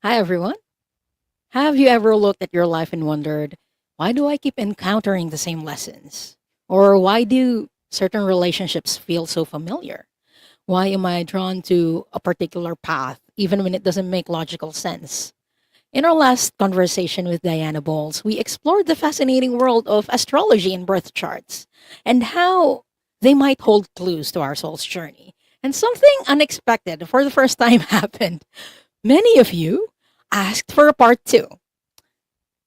Hi, everyone. Have you ever looked at your life and wondered, why do I keep encountering the same lessons? Or why do certain relationships feel so familiar? Why am I drawn to a particular path, even when it doesn't make logical sense? In our last conversation with Diana Bowles, we explored the fascinating world of astrology and birth charts and how they might hold clues to our soul's journey. And something unexpected for the first time happened. Many of you asked for a part two.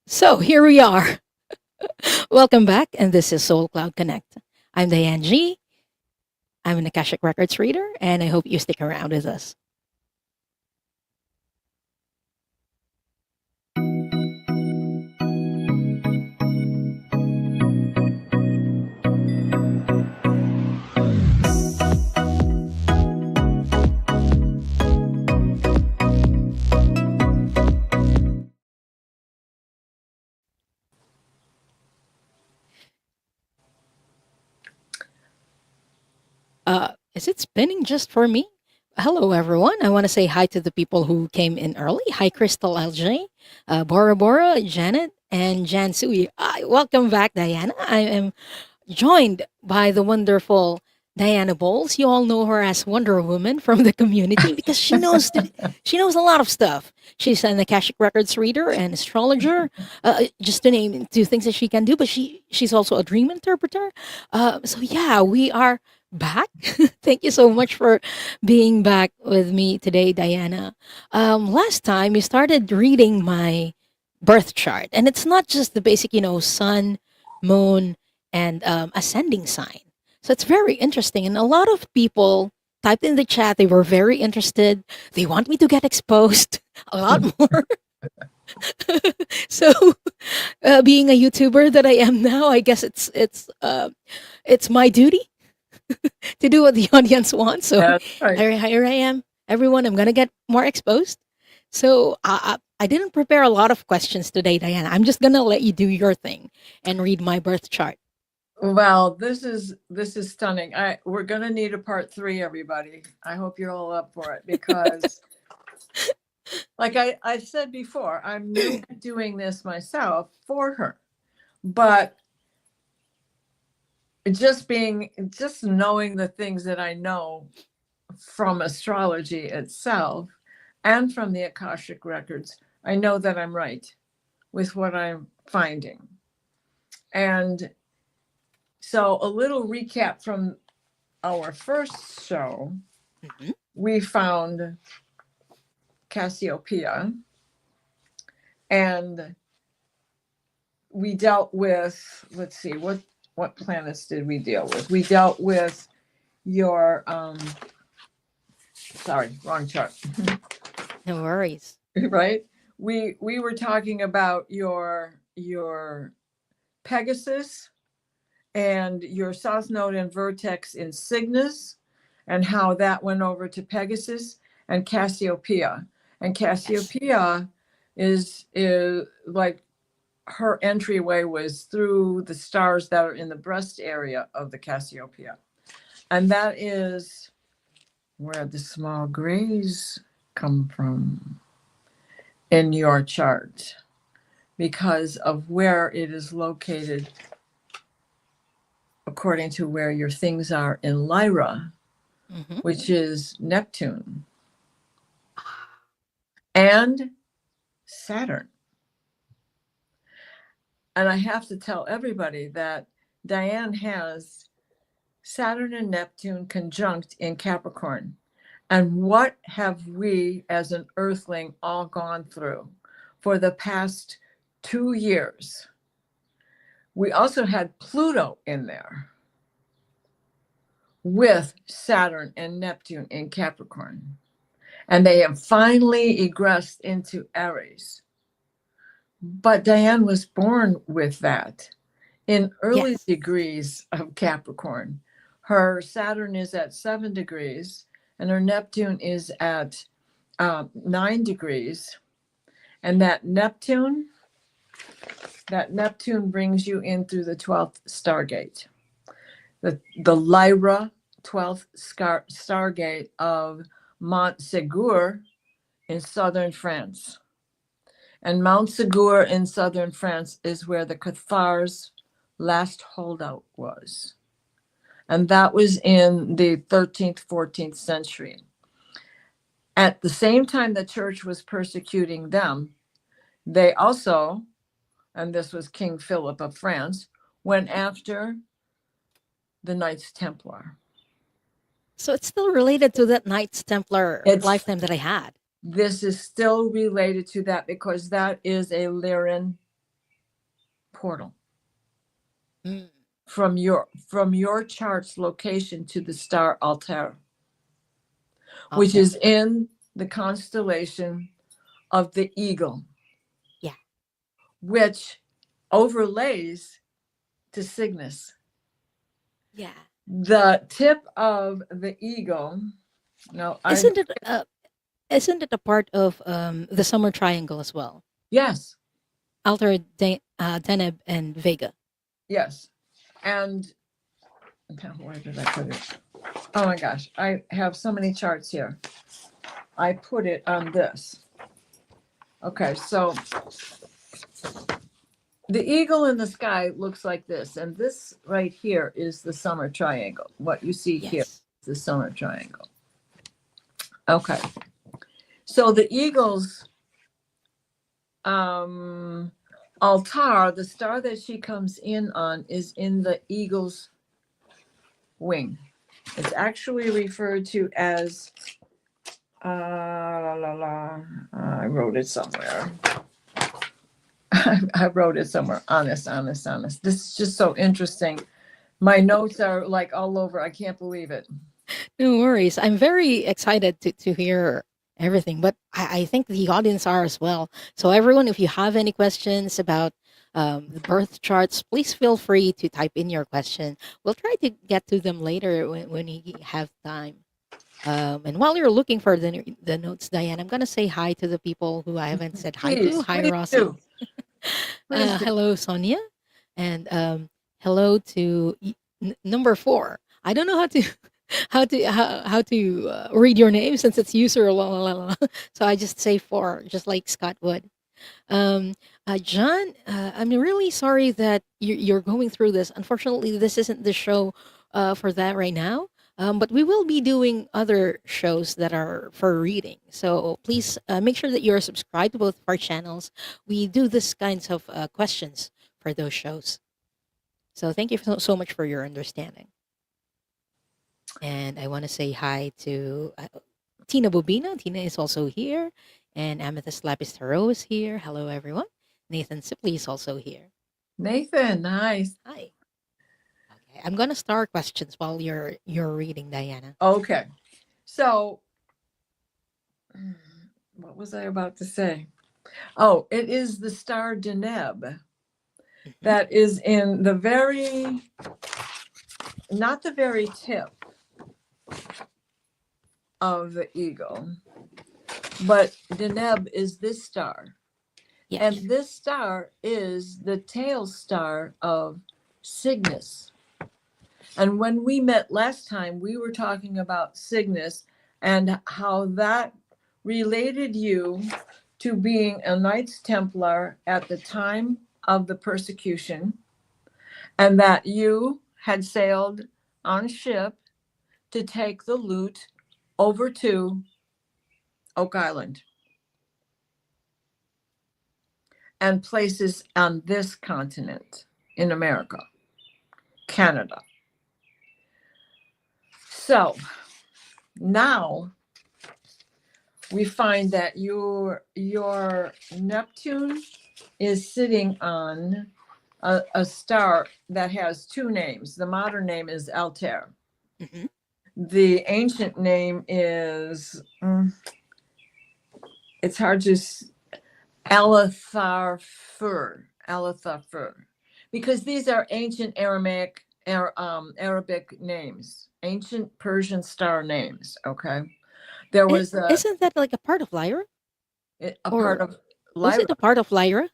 So here we are. Welcome back, and this is Soul Cloud Connect. I'm Diane G. I'm an Akashic Records reader, and I hope you stick around with us. Is it spinning just for me? Hello, everyone. I want to say hi to the people who came in early. Hi, Crystal LJ, Bora Bora, Janet, and Jan Sui. Welcome back, Diana. I am joined by the wonderful Diana Bowles. You all know her as Wonder Woman from the community because she knows a lot of stuff. She's an Akashic Records reader and astrologer, just to name two things that she can do. But she's also a dream interpreter. So yeah, we are back. Thank you so much for being back with me today, Diana. Last time you started reading my birth chart, and it's not just the basic, sun, moon, and ascending sign. So it's very interesting. And a lot of people typed in the chat, they were very interested. They want me to get exposed a lot more. So, being a YouTuber that I am now, I guess it's my duty to do what the audience wants. So That's right. here I am, everyone. I'm gonna get more exposed. So I didn't prepare a lot of questions today, Diana. I'm just gonna let you do your thing and read my birth chart. Well, this is stunning. We're gonna need a part three, everybody. I hope you're all up for it because, like I said before, I'm new at doing this myself for her, but just knowing the things that I know from astrology itself and from the Akashic records, I know that I'm right with what I'm finding. And so, a little recap from our first show, Mhm. we found Cassiopeia and we dealt with, let's see, what planets did we deal with? We dealt with your sorry, wrong chart. No worries. Right? We were talking about your Pegasus and your South Node and Vertex in Cygnus and how that went over to Pegasus and Cassiopeia. And Yes. Cassiopeia is like her entryway was through the stars that are in the breast area of the Cassiopeia. And that is where the small grays come from in your chart because of where it is located according to where your things are in Lyra, Hmm. which is Neptune and Saturn. And I have to tell everybody that Diane has Saturn and Neptune conjunct in Capricorn. And what have we as an earthling all gone through for the past 2 years? We also had Pluto in there with Saturn and Neptune in Capricorn. And they have finally egressed into Aries. But Diane was born with that in early Yes. degrees of Capricorn. Her Saturn is at 7 degrees and her Neptune is at 9 degrees. And that Neptune brings you in through the 12th stargate, the Lyra 12th stargate of Montségur in southern France. And Mount Segur in southern France is where the Cathars' last holdout was. And that was in the 13th, 14th century. At the same time the church was persecuting them, they also, and this was King Philip of France, went after the Knights Templar. So it's still related to that Knights Templar lifetime that I had. This is still related to that because that is a Lyran portal. Mm. From your chart's location to the star Altair, which is in the constellation of the Eagle. Yeah. Which overlays to Cygnus. Yeah. The tip of the Eagle. No, isn't it a part of the Summer Triangle as well? Yes. Alter, Deneb, and Vega. Yes. And where did I put it? Oh my gosh, I have so many charts here. I put it on this. Okay, so the eagle in the sky looks like this, and this right here is the Summer Triangle. What you see here is the Summer Triangle. Okay, so the eagle's altar, the star that she comes in on, is in the eagle's wing. It's actually referred to as I wrote it somewhere. I wrote it somewhere. Honest. This is just so interesting. My notes are like all over. I can't believe it. No worries. I'm very excited to hear everything, but I think the audience are as well. So, everyone, if you have any questions about the birth charts, please feel free to type in your question. We'll try to get to them later when we have time. And while you're looking for the notes, Diane, I'm going to say hi to the people who I haven't said hi to. Hi, Rossi. Do. Hello, Sonia. And hello to number 4. I don't know how to read your name since it's user la la la la. So I just say 4, just like Scott would. John, I'm really sorry that you're going through this. Unfortunately, this isn't the show for that right now. But we will be doing other shows that are for reading. So please make sure that you're subscribed to both of our channels. We do this kinds of questions for those shows. So thank you so much for your understanding. And I want to say hi to Tina Bobina. Tina is also here. And Amethyst Lapis Tarot is here. Hello, everyone. Nathan Sipley is also here. Nathan, nice. Hi. Okay, I'm gonna start questions while you're reading, Diana. Okay. So, what was I about to say? Oh, it is the star Deneb that is in the not the very tip of the eagle, but Deneb is this star. Yes. And this star is the tail star of Cygnus. And when we met last time, we were talking about Cygnus and how that related you to being a Knights Templar at the time of the persecution, and that you had sailed on ship to take the loot over to Oak Island and places on this continent in America, Canada. So now we find that your Neptune is sitting on a star that has 2 names. The modern name is Altair. Mm-hmm. The ancient name is, it's hard to, Alatharfur, because these are ancient Arabic names, ancient Persian star names. Okay, there was isn't that like a part of Lyra? Part of Lyra? Was it a part of Lyra?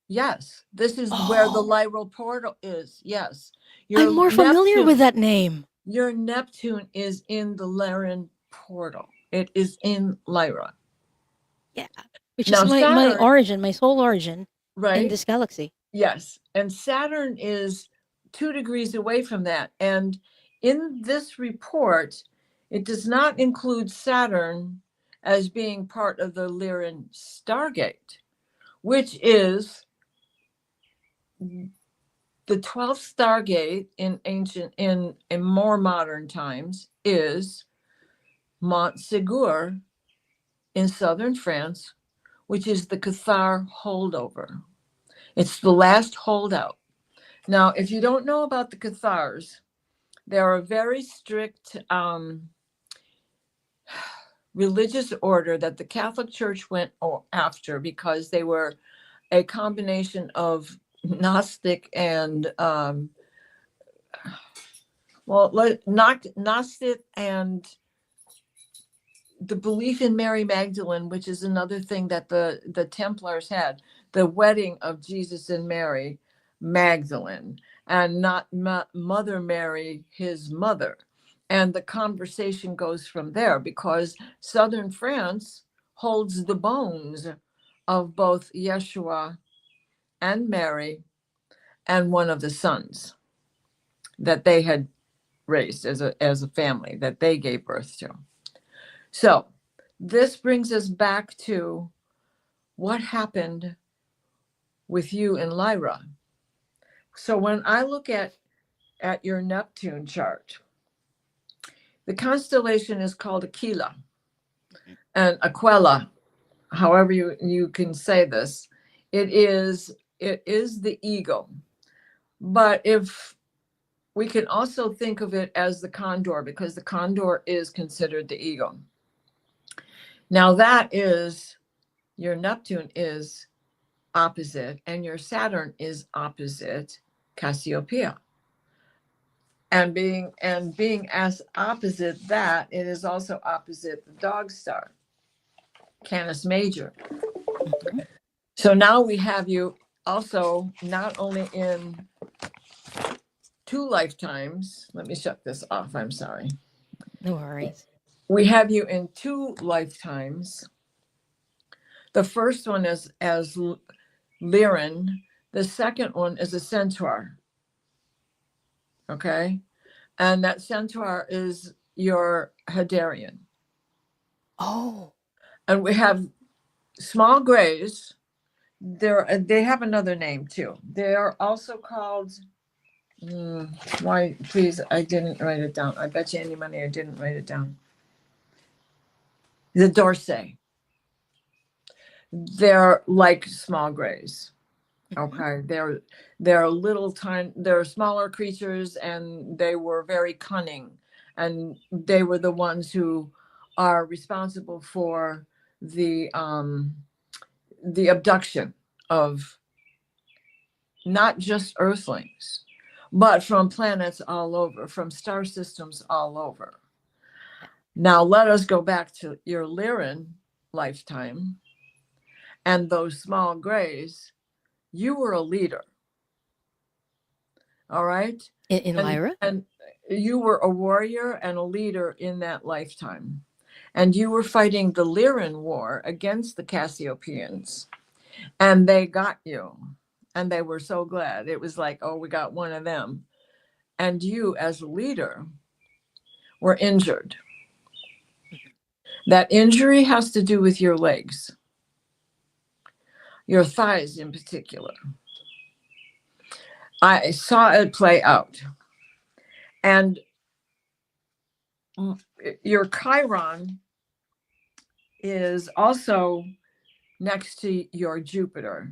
Yes, this is where the Lyral portal is. Yes, I'm more familiar with that name. Your Neptune is in the Lyran portal. It is in Lyra. Yeah, which is Now my Saturn, origin, my soul origin in right? this galaxy. Yes. And Saturn is 2 degrees away from that. And in this report, it does not include Saturn as being part of the Lyran Stargate, which is the 12th Stargate in more modern times is Montségur in southern France, which is the Cathar holdover. It's the last holdout. Now, if you don't know about the Cathars, they're a very strict religious order that the Catholic Church went after because they were a combination of Gnostic and Gnostic and the belief in Mary Magdalene, which is another thing that the Templars had, the wedding of Jesus and Mary Magdalene, and not Mother Mary, his mother. And the conversation goes from there because southern France holds the bones of both Yeshua and Mary and one of the sons that they had raised as a family that they gave birth to. So this brings us back to what happened with you and Lyra. So when I look at your Neptune chart, the constellation is called Aquila and Aquila, however you can say this. It is the ego. But if we can also think of it as the condor, because the condor is considered the ego. Now that is, your Neptune is opposite and your Saturn is opposite Cassiopeia. And being as opposite that, it is also opposite the dog star, Canis Major. Mhm. So now we have you also not only in 2 lifetimes. Let me shut this off. I'm sorry. No worries. We have you in 2 lifetimes. The first one is as Lyran. The second one is a centaur. Okay. And that centaur is your Hadarian. Oh, And we have small grays. They have another name too. They are also called, why, please, I didn't write it down. I bet you any money I didn't write it down. The Dorsey. They're like small grays. mhm. Okay. They're little tiny, they're smaller creatures and they were very cunning. And they were the ones who are responsible for the abduction of not just Earthlings, but from planets all over, from star systems all over. Yeah. Now, let us go back to your Lyran lifetime and those small grays. You were a leader. All right. In Lyra? And you were a warrior and a leader in that lifetime. And you were fighting the Lyran War against the Cassiopeians. And they got you. And they were so glad. It was like, oh, we got one of them. And you, as a leader, were injured. That injury has to do with your legs, your thighs in particular. I saw it play out. And your Chiron is also next to your Jupiter,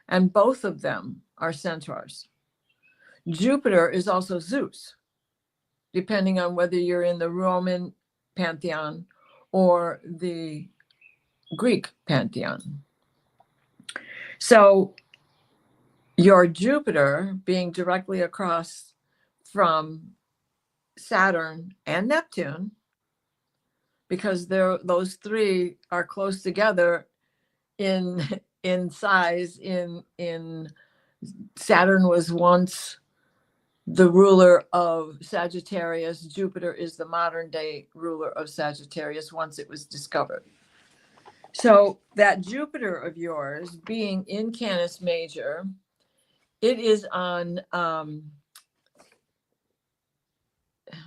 and both of them are centaurs. Jupiter is also Zeus, depending on whether you're in the Roman pantheon or the Greek pantheon. So your Jupiter being directly across from Saturn and Neptune, because those 3 are close together in size. In Saturn was once the ruler of Sagittarius. Jupiter is the modern day ruler of Sagittarius once it was discovered. So that Jupiter of yours being in Canis Major, it is on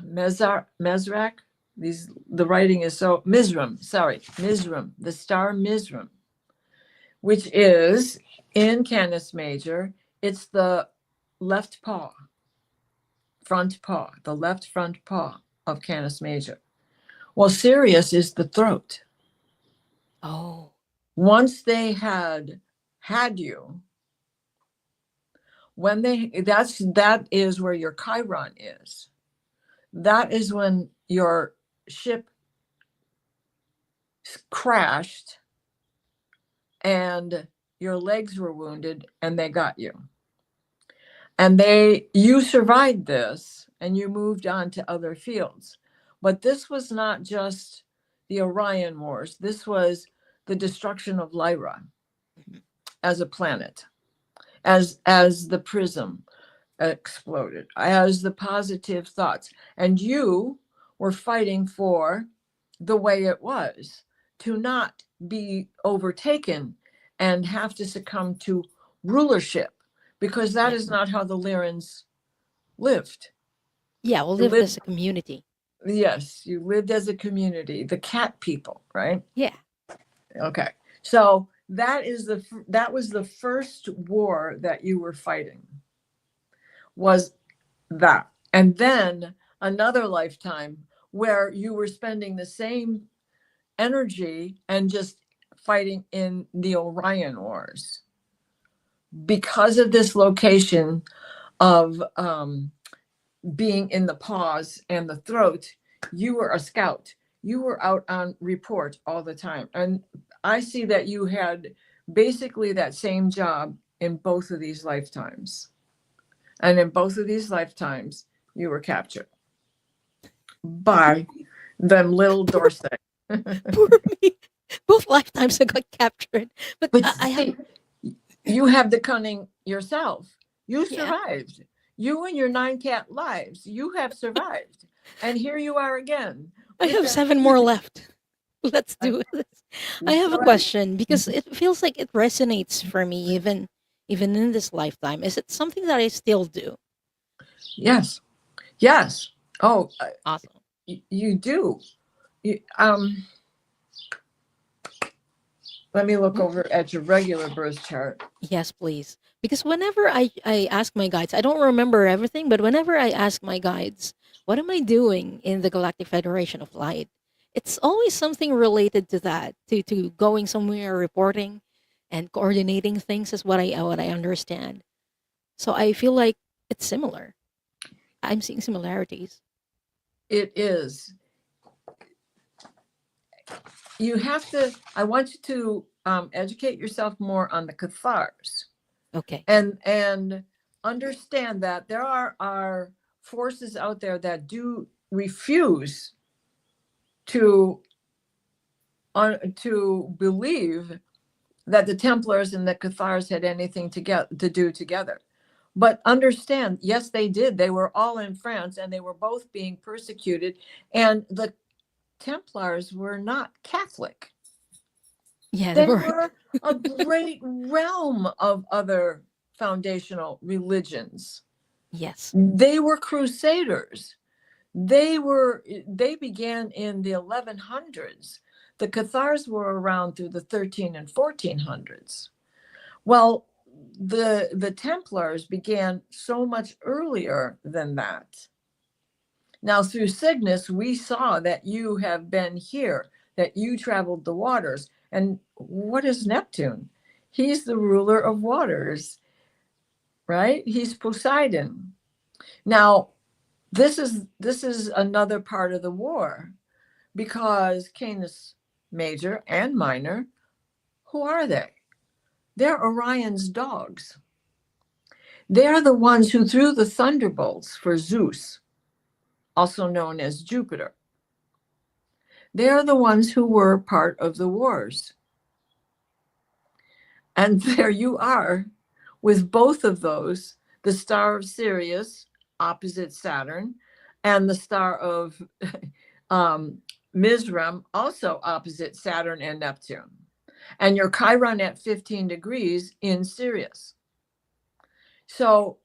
Mezrak. The writing is so Mizram, the star Mizram, which is in Canis Major. It's the left paw, front paw, the left front paw of Canis Major. Well, Sirius is the throat. Oh. Once they had you, when that is where your Chiron is. That is when your ship crashed and your legs were wounded and they got you. And you survived this and you moved on to other fields. But this was not just the Orion Wars. This was the destruction of Lyra as a planet, as the prism exploded, as the positive thoughts. And you were fighting for the way it was, to not be overtaken and have to succumb to rulership, because that is not how the Lyrans lived. Yeah, we'll live as a community. Yes, you lived as a community, the cat people, right? Yeah. Okay. So that was the first war that you were fighting, was that. And then another lifetime where you were spending the same energy and just fighting in the Orion Wars. Because of this location of being in the paws and the throat, you were a scout. You were out on report all the time. And I see that you had basically that same job in both of these lifetimes. And in both of these lifetimes, you were captured by them little Dorset. Poor me. Both lifetimes I got captured. But I have. You have the cunning yourself. You Yeah. survived. You and your 9 cat lives, you have survived. And here you are again. I have 7 more left. Let's do this. I have a All right. question because it feels like it resonates for me even in this lifetime. Is it something that I still do? Yes. Yes. Oh, Awesome. you do. Let me look over at your regular birth chart. Yes, please. Because whenever I ask my guides, I don't remember everything, but whenever I ask my guides, what am I doing in the Galactic Federation of Light? It's always something related to that, to going somewhere, reporting, and coordinating things is what I understand. So I feel like it's similar. I'm seeing similarities. It is. You have to, I want you to educate yourself more on the Cathars. Okay. And understand that there are forces out there that do refuse to believe that the Templars and the Cathars had anything to do together. But understand, yes, they did. They were all in France and they were both being persecuted. And the Templars were not Catholic. Yeah, They were a great realm of other foundational religions. Yes. They were crusaders. They began in the 1100s. The Cathars were around through the 13 and 1400s. Well, the Templars began so much earlier than that. Now, through Cygnus, we saw that you have been here, that you traveled the waters. And what is Neptune? He's the ruler of waters, right? He's Poseidon. Now, this is another part of the war, because Canis Major and Minor, who are they? They're Orion's dogs. They're the ones who threw the thunderbolts for Zeus, also known as Jupiter. They're the ones who were part of the wars. And there you are with both of those, the star of Sirius opposite Saturn, and the star of Mizram also opposite Saturn and Neptune. and your Chiron at 15 degrees in Sirius. So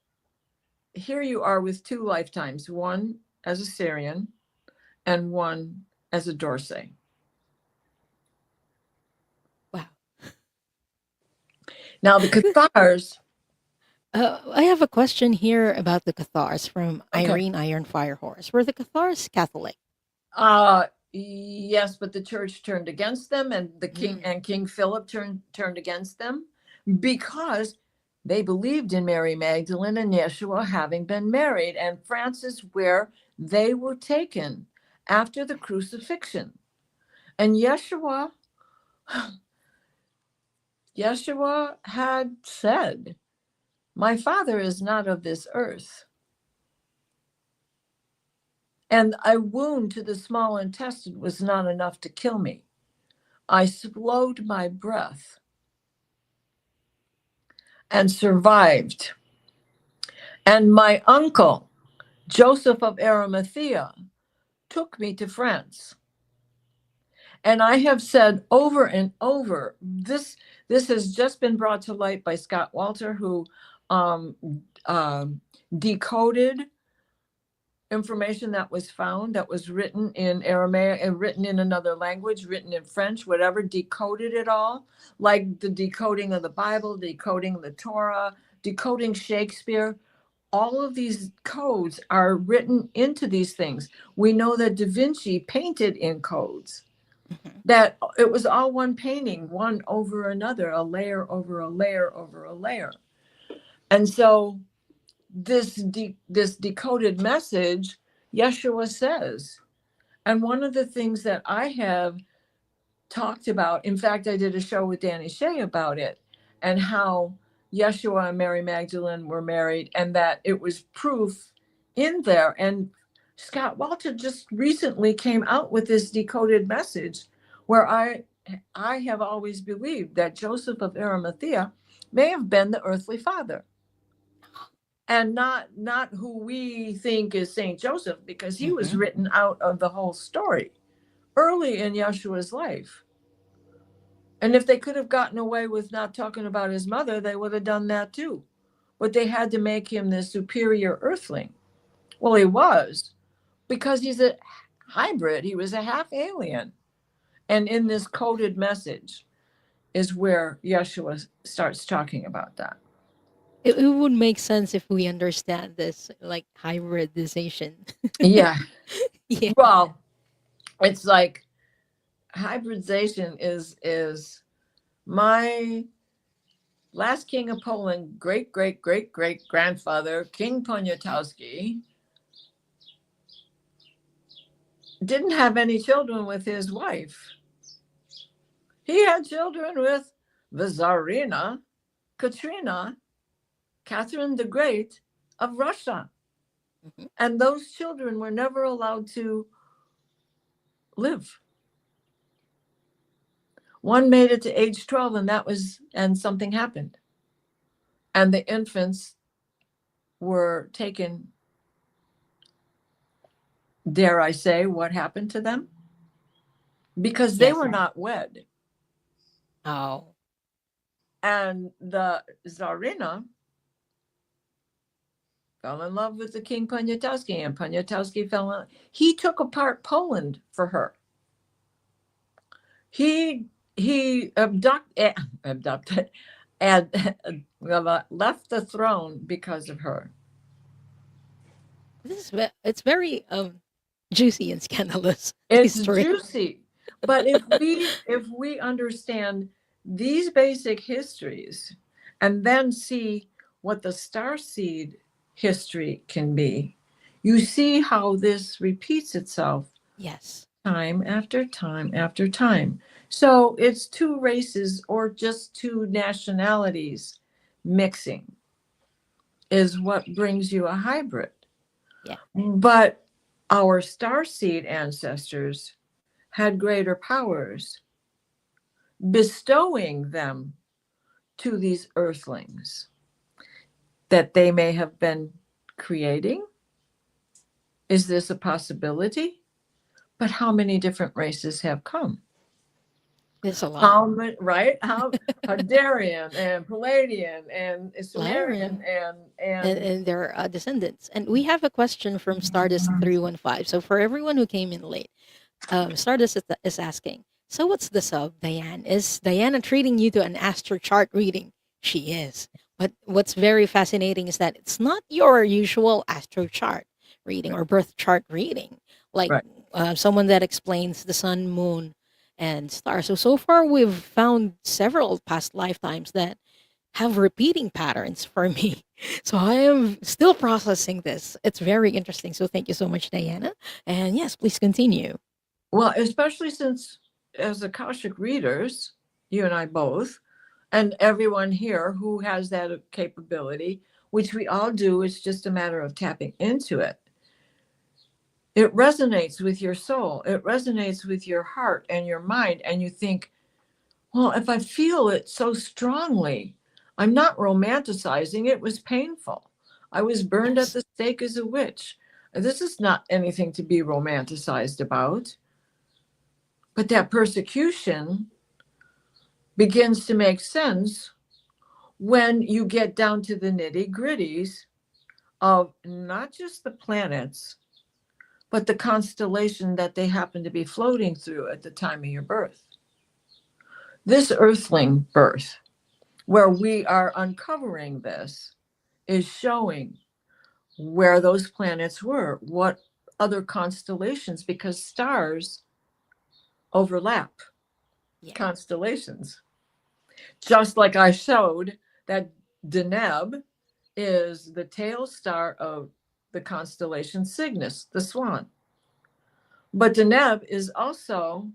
here you are with 2 lifetimes, one as a Syrian and one as a Dorsey. Wow. Now the Cathars. I have a question here about the Cathars from Okay. Irene Iron Firehorse. Were the Cathars Catholic? Yes, but the church turned against them, and the king and King Philip turned against them because they believed in Mary Magdalene and Yeshua having been married, and France is where they were taken after the crucifixion. And Yeshua had said, "My Father is not of this earth." And a wound to the small intestine was not enough to kill me. I slowed my breath and survived. And my uncle, Joseph of Arimathea, took me to France. And I have said over and over, this has just been brought to light by Scott Walter, who decoded information that was found, that was written in Aramaic and written in another language, written in French, whatever, decoded it all, like the decoding of the Bible, decoding the Torah, decoding Shakespeare. All of these codes are written into these things. We know that Da Vinci painted in codes, that it was all one painting, one over another, a layer over a layer over a layer. And so this decoded message, Yeshua says. And one of the things that I have talked about, in fact, I did a show with Danny Shea about it, and how Yeshua and Mary Magdalene were married, and that it was proof in there. And Scott Walter just recently came out with this decoded message where I have always believed that Joseph of Arimathea may have been the earthly father, and not who we think is Saint Joseph, because he was written out of the whole story early in Yeshua's life. And if they could have gotten away with not talking about his mother, they would have done that too. But they had to make him the superior earthling. Well, he was, because he's a hybrid. He was a half alien. And in this coded message is where Yeshua starts talking about that. It would make sense if we understand this, like hybridization. Yeah. Yeah. Well, it's like hybridization is my last king of Poland, great grandfather, King Poniatowski, didn't have any children with his wife. He had children with the Tsarina, Katrina, Catherine the Great of Russia. And those children were never allowed to live. One made it to age 12, and something happened. And the infants were taken. Dare I say what happened to them? Because they were not wed. Oh. And the Tsarina fell in love with the King Poniatowski, and Poniatowski he took apart Poland for her. He abducted and left the throne because of her. It's very juicy and scandalous. It's history. juicy. But if we understand these basic histories and then see what the starseed history can be, you see how this repeats itself. Yes. Time after time after time. So it's 2 races or just 2 nationalities mixing is what brings you a hybrid. Yeah. But our starseed ancestors had greater powers, bestowing them to these earthlings that they may have been creating. Is this a possibility? But how many different races have come? There's a lot. How many, right? How Hadarian and Palladian and Sumerian Lyrian and and their descendants. And we have a question from Stardust 315. So for everyone who came in late, Stardust is asking, so what's the sub, Diane? Is Diana treating you to an astro chart reading? She is. But what's very fascinating is that it's not your usual astro chart reading or birth chart reading, like right. someone that explains the sun, moon, and stars. So far, we've found several past lifetimes that have repeating patterns for me. So I am still processing this. It's very interesting. So thank you so much, Diana. And yes, please continue. Well, especially since as Akashic readers, you and I both, and everyone here who has that capability, which we all do, it's just a matter of tapping into it. It resonates with your soul. It resonates with your heart and your mind. And you think, well, if I feel it so strongly, I'm not romanticizing. It was painful. I was burned at Yes. the stake as a witch. This is not anything to be romanticized about. But that persecution begins to make sense when you get down to the nitty gritties of not just the planets, but the constellation that they happen to be floating through at the time of your birth. This earthling birth, where we are uncovering this, is showing where those planets were, what other constellations, because stars overlap Yeah. constellations. Just like I showed that Deneb is the tail star of the constellation Cygnus, the swan. But Deneb is also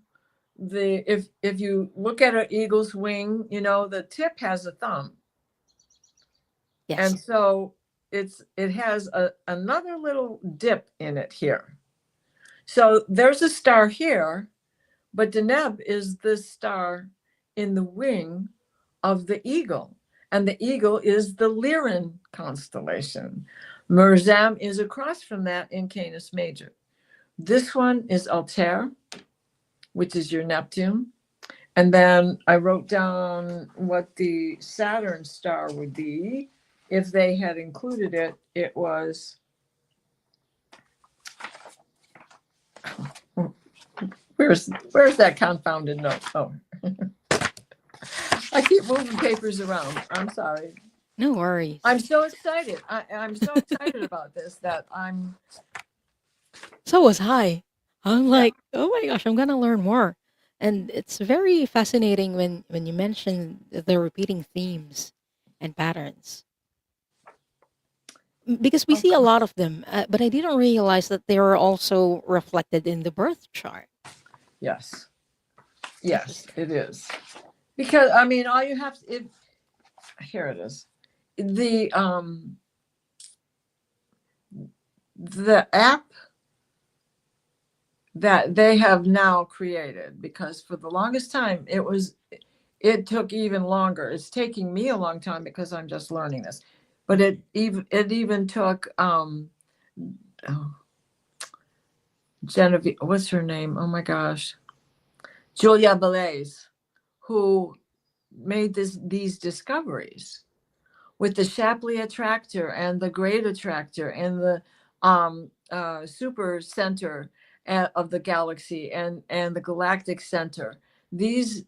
the, if you look at an eagle's wing, you know, the tip has a thumb. Yes. And so it has another little dip in it here. So there's a star here, but Deneb is the star in the wing of the eagle. And the eagle is the Lyran constellation. Merzam is across from that in Canis Major. This one is Altair, which is your Neptune. And then I wrote down what the Saturn star would be. If they had included it, it was, where's that confounded note? Oh, I keep moving papers around. I'm sorry. No worries. I'm so excited. I'm so excited about this that I'm. So was I. I'm Yeah. like, oh my gosh, I'm gonna learn more. And it's very fascinating when you mention the repeating themes and patterns. Because we see a lot of them, but I didn't realize that they were also reflected in the birth chart. Yes. Yes, it is. Because I mean, all you have to, here it is. The app that they have now created, because for the longest time it took even longer. It's taking me a long time because I'm just learning this. But it even took oh, Genevieve, what's her name? Oh my gosh. Julia Boles, who made these discoveries with the Shapley attractor and the great attractor and the super center of the galaxy and the galactic center. These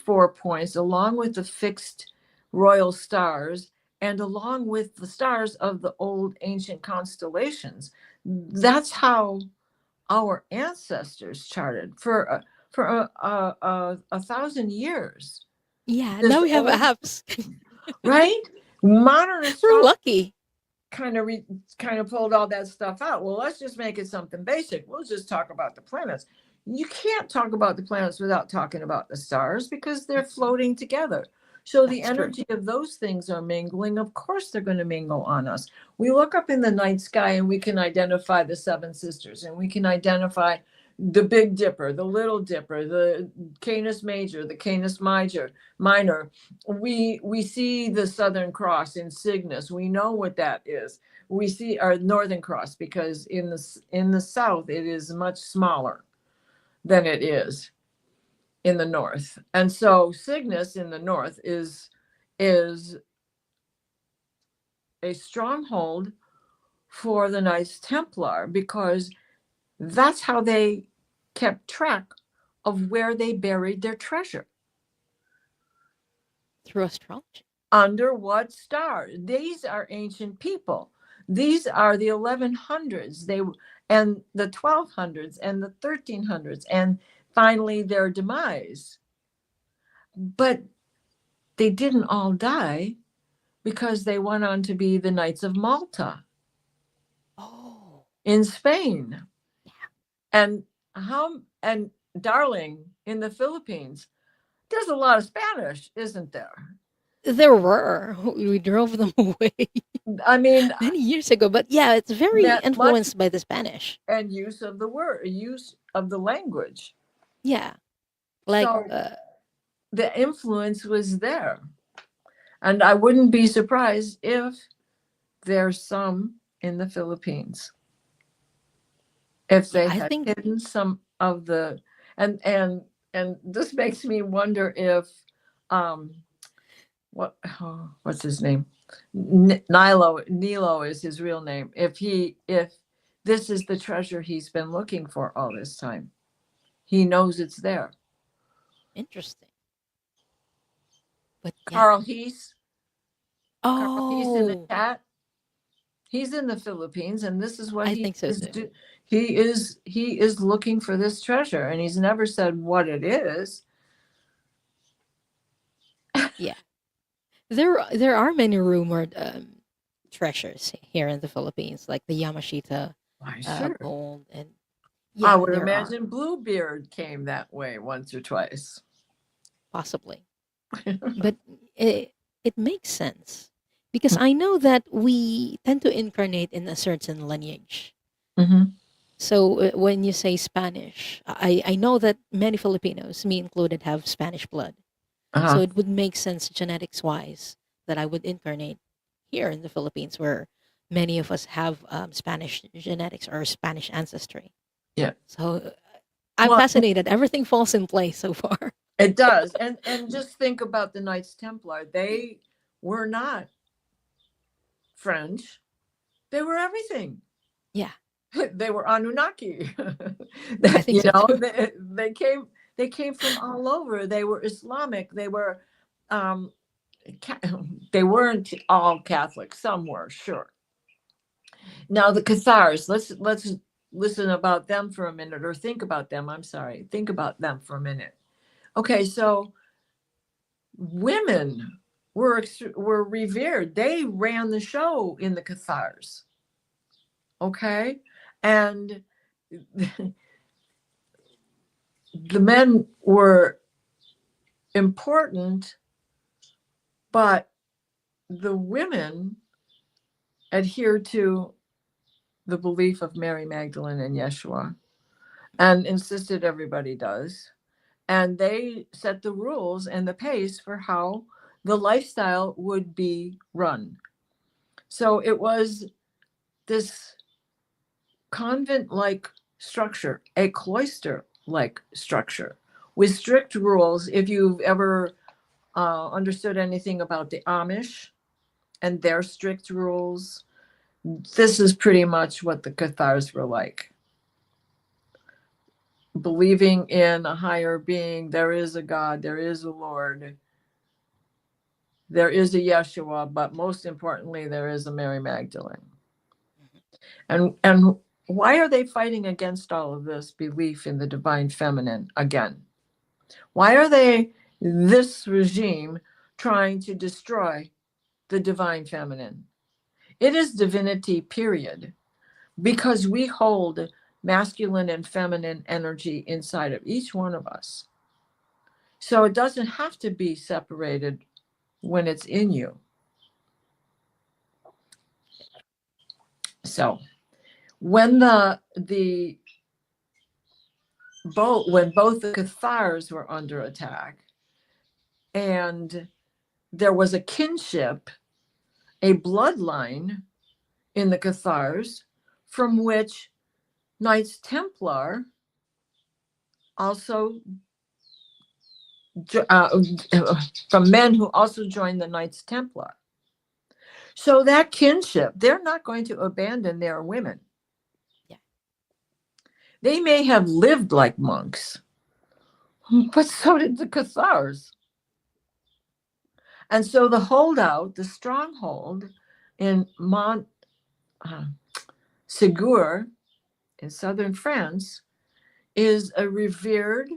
4 points, along with the fixed royal stars and along with the stars of the old ancient constellations, that's how our ancestors charted for a 1,000 years. Yeah, This now we have old, apps. right? Modern We're astrology lucky. kind of pulled all that stuff out. Well, let's just make it something basic. We'll just talk about the planets. You can't talk about the planets without talking about the stars because they're floating together. So the That's true. energy of those things are mingling. Of course, they're going to mingle on us. We look up in the night sky and we can identify the seven sisters, and we can identify the Big Dipper, the Little Dipper, the Canis Major, the Canis Minor. We see the Southern Cross in Cygnus. We know what that is. We see our Northern Cross because in the south it is much smaller than it is in the north. And so Cygnus in the north is a stronghold for the Knights Templar, because that's how they kept track of where they buried their treasure. Through astrology. Under what star? These are ancient people. These are the 1100s, and the 1200s and the 1300s, and finally their demise. But they didn't all die, because they went on to be the Knights of Malta. Oh. In Spain. Yeah. And darling, in the Philippines, there's a lot of Spanish, isn't there? There were. We drove them away. I mean, many years ago, but yeah, it's very that much, influenced by the Spanish. and use of the word, use of the language. Yeah. Like So the influence was there. And I wouldn't be surprised if there's some in the Philippines. If they I had think hidden some of the, and this makes me wonder if what's his name? Nilo is his real name. If this is the treasure he's been looking for all this time. He knows it's there. interesting. But yeah. Carl Heese. Carl Heese in the Oh, chat. He's in the Philippines, and this is what I he think so is. too. He is looking for this treasure, and he's never said what it is. Yeah. There are many rumored treasures here in the Philippines, like the Yamashita Why, sure. gold, and I yeah, would there are imagine Bluebeard came that way once or twice. possibly, but it makes sense because I know that we tend to incarnate in a certain lineage. Mm-hmm. So when you say Spanish, I know that many Filipinos, me included, have Spanish blood. So Uh-huh. it would make sense genetics wise that I would incarnate here in the Philippines, where many of us have Spanish genetics or Spanish ancestry. Yeah. So I'm Well, fascinated. Everything falls in place so far. it does. And just think about the Knights Templar. They were not French. They were everything. Yeah, They were Anunnaki. I think so too. They came from all over. They were Islamic. They were um, they weren't all Catholic. Some were, sure. Now the Cathars. Let's listen about them for a minute, or think about them. I'm sorry. Think about them for a minute. Okay, so women were revered. They ran the show in the Cathars. Okay, and the men were important, but the women adhered to the belief of Mary Magdalene and Yeshua, and insisted everybody does. And they set the rules and the pace for how the lifestyle would be run. So it was this convent-like structure, a cloister-like structure with strict rules. If you've ever understood anything about the Amish and their strict rules, this is pretty much what the Cathars were like. Believing in a higher being, there is a God, there is a Lord, there is a Yeshua, but most importantly, there is a Mary Magdalene. And why are they fighting against all of this belief in the divine feminine again? Why are this regime, trying to destroy the divine feminine? It is divinity, period, because we hold masculine and feminine energy inside of each one of us. So it doesn't have to be separated when it's in you. So when both the Cathars were under attack, and there was a kinship, a bloodline in the Cathars, from which Knights Templar also from men who also joined the Knights Templar. So that kinship, they're not going to abandon their women. Yeah. They may have lived like monks, but so did the Cathars. And so the holdout, the stronghold in Mont Segur in southern France is a revered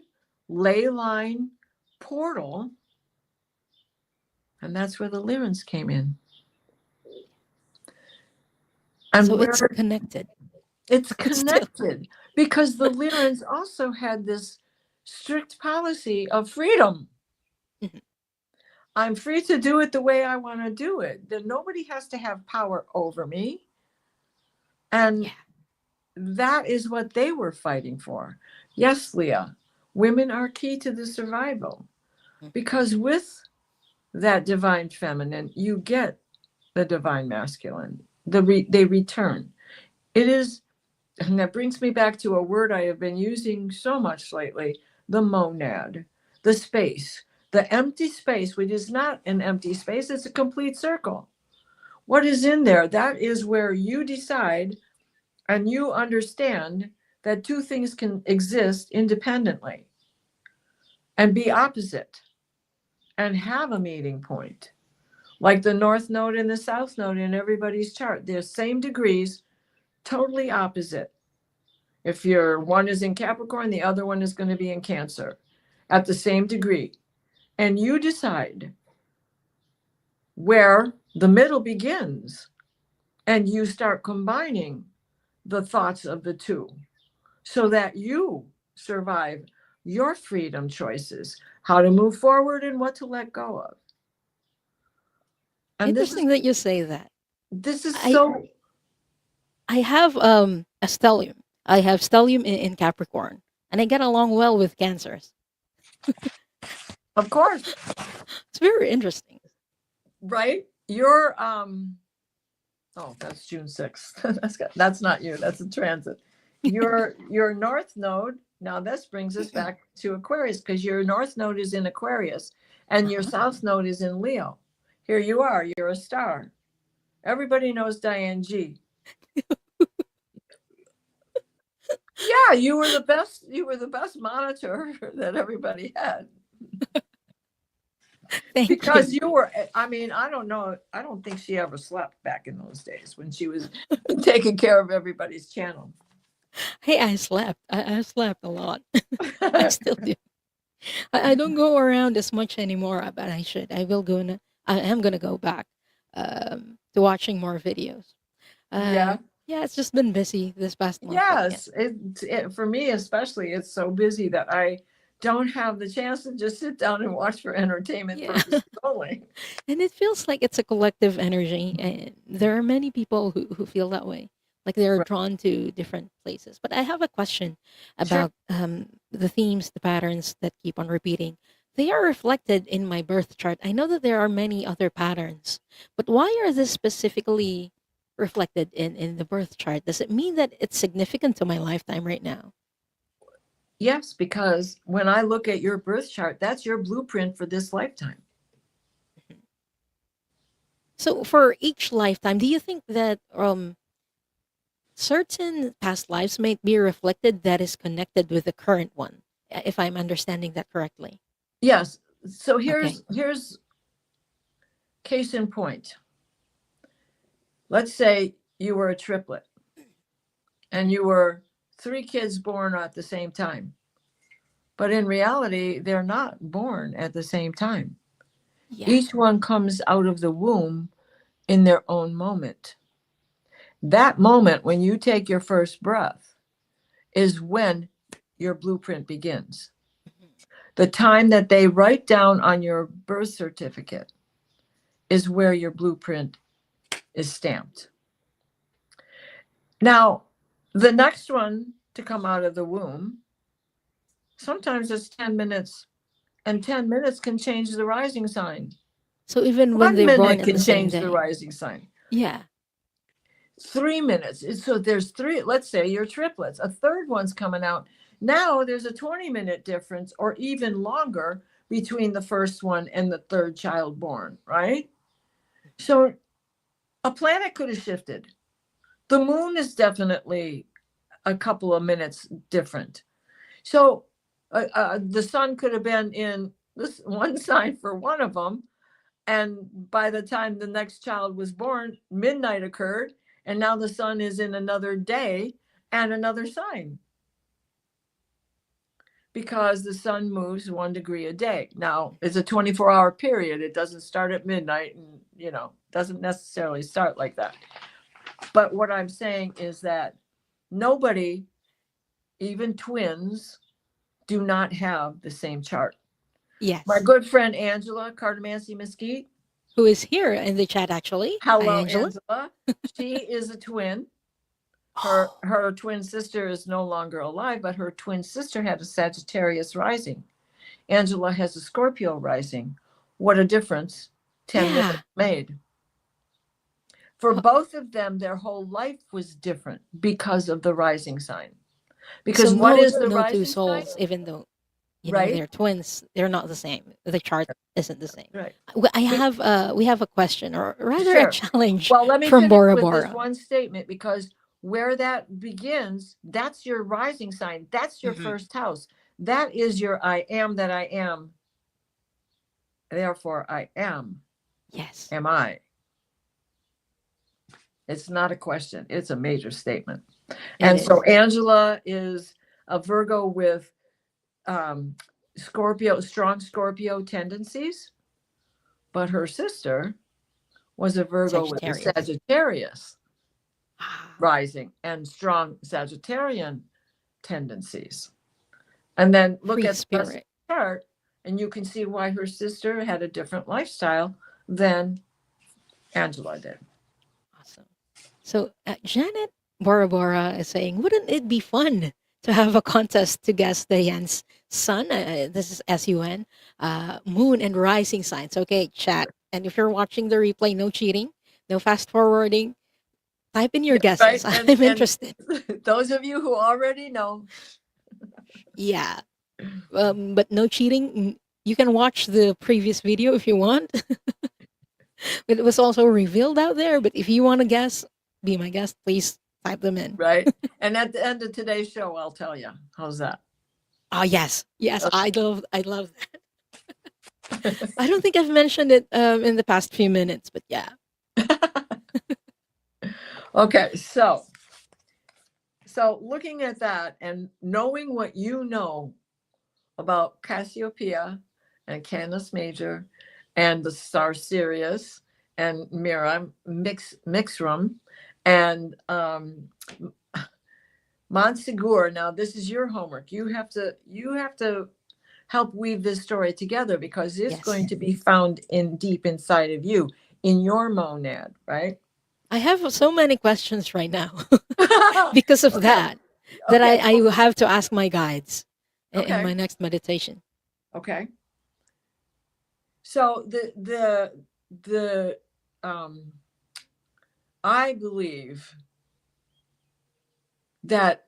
ley line portal. And that's where the Lyrans came in. And So where it's connected. it's But still. connected because the Lyrans also had this strict policy of freedom. Mhm. I'm free to do it the way I want to do it. That nobody has to have power over me. And Yeah. that is what they were fighting for. Yes, Leah, women are key to the survival Mhm. because with that divine feminine, you get the divine masculine. They return. It is, and that brings me back to a word I have been using so much lately, the monad, the space, the empty space, which is not an empty space, it's a complete circle. What is in there? That is where you decide and you understand that two things can exist independently and be opposite and have a meeting point. Like the north node and the south node in everybody's chart, they're same degrees, totally opposite. If your one is in Capricorn, the other one is going to be in Cancer at the same degree. And you decide where the middle begins and you start combining the thoughts of the two so that you survive your freedom choices, how to move forward and what to let go of. And Interesting that you say that. this is I so, I have a stellium. I have stellium in Capricorn, and I get along well with Cancers. of course, It's very interesting. right? You're oh, that's June 6th. That's not you, that's a transit. Your north node, now this brings us back to Aquarius because your north node is in Aquarius and your Uh-huh. south node is in Leo. Here you are, you're a star. Everybody knows Diane G. Yeah, you were the best monitor that everybody had. Thank you. Because you were, I mean, I don't know, I don't think she ever slept back in those days when she was taking care of everybody's channel. Hey, I slept. I slept a lot. I still do. I don't go around as much anymore, but I should. I am gonna go back to watching more videos. Yeah. Yeah, it's just been busy this past month, but yeah, Yes, for me especially, it's so busy that I don't have the chance to just sit down and watch for entertainment yeah. purposes only. And it feels like it's a collective energy, and there are many people who feel that way, like they're Right. drawn to different places. But I have a question Sure. about the themes, the patterns that keep on repeating. They are reflected in my birth chart. I know that there are many other patterns, but why are this specifically reflected in the birth chart? Does it mean that it's significant to my lifetime right now? Yes, because when I look at your birth chart, that's your blueprint for this lifetime. So for each lifetime, do you think that certain past lives might be reflected that is connected with the current one, if I'm understanding that correctly? Yes. So Okay. here's case in point. Let's say you were a triplet and Mhm. you were three kids born at the same time. But in reality, they're not born at the same time. Yeah. Each one comes out of the womb in their own moment. That moment when you take your first breath is when your blueprint begins. Mhm. The time that they write down on your birth certificate is where your blueprint is stamped. Now, the next one to come out of the womb, sometimes it's 10 minutes, and 10 minutes can change the rising sign. So even when 1 they're born minute at can the same change the day. rising sign. Yeah. 3 minutes. So there's three, let's say you're triplets, a third one's coming out. Now there's a 20-minute difference or even longer between the first one and the third child born, right? So a planet could have shifted. The moon is definitely a couple of minutes different. So the sun could have been in this one sign for one of them. And by the time the next child was born, midnight occurred. And now the sun is in another day and another sign, because the sun moves 1 degree a day. Now, it's a 24-hour period. It doesn't start at midnight and, doesn't necessarily start like that. But what I'm saying is that nobody, even twins, do not have the same chart. Yes. My good friend Angela Cardamancy Mesquite, who is here in the chat actually. hello, Hi, Angela. She is a twin. Her twin sister is no longer alive, but her twin sister had a Sagittarius rising. Angela has a Scorpio rising. What a difference 10 minutes made. For both of them, their whole life was different because of the rising sign. Because so what no, is the no rising two souls, sign? even though Right. they're twins, they're not the same. The chart isn't the same. Right. We have a question, or rather Sure. a challenge Well, let me from finish Bora with Bora. this one statement, because where that begins, that's your rising sign. That's your first house. That is your I am that I am. Therefore, I am. Yes. Am I? It's not a question. It's a major statement. And so Angela is a Virgo with strong Scorpio tendencies, but her sister was a Virgo with a Sagittarius rising and strong Sagittarian tendencies. And then look at the chart, and you can see why her sister had a different lifestyle than Angela did. Awesome. So Janet Bora Bora is saying, wouldn't it be fun to have a contest to guess the Yan's sun? This is SUN, moon and rising signs. Okay, chat. And if you're watching the replay, no cheating, no fast forwarding. Type in your guesses. Right? I'm interested. Those of you who already know. Yeah. But no cheating. You can watch the previous video if you want. But it was also revealed out there. But if you want to guess, be my guest, please type them in. Right. And at the end of today's show, I'll tell you. How's that? Oh, yes. Yes, okay. I love that. I don't think I've mentioned it in the past few minutes, but yeah. Okay, so looking at that and knowing what you know about Cassiopeia and Canis Major and the star Sirius and Mira Mixrum and Montsegur. Now this is your homework. You have to help weave this story together, because it's going to be found deep inside of you, in your monad, right? I have so many questions right now because of that I have to ask my guides in my next meditation. Okay. So I believe that,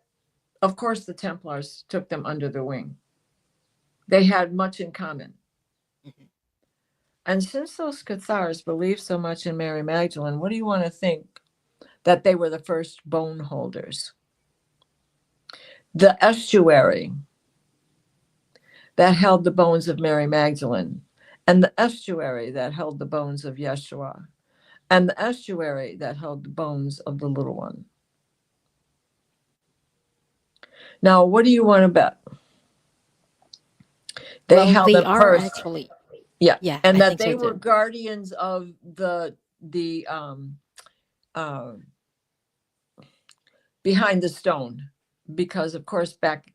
of course, the Templars took them under their wing. They had much in common. Mm-hmm. And since those Cathars believed so much in Mary Magdalene, what do you want to think? That they were the first bone holders. The estuary that held the bones of Mary Magdalene, and the estuary that held the bones of Yeshua, and the estuary that held the bones of the little one. Now, what do you want to bet? They held them first. Actually. Yeah. And that they were guardians of the behind the stone, because of course back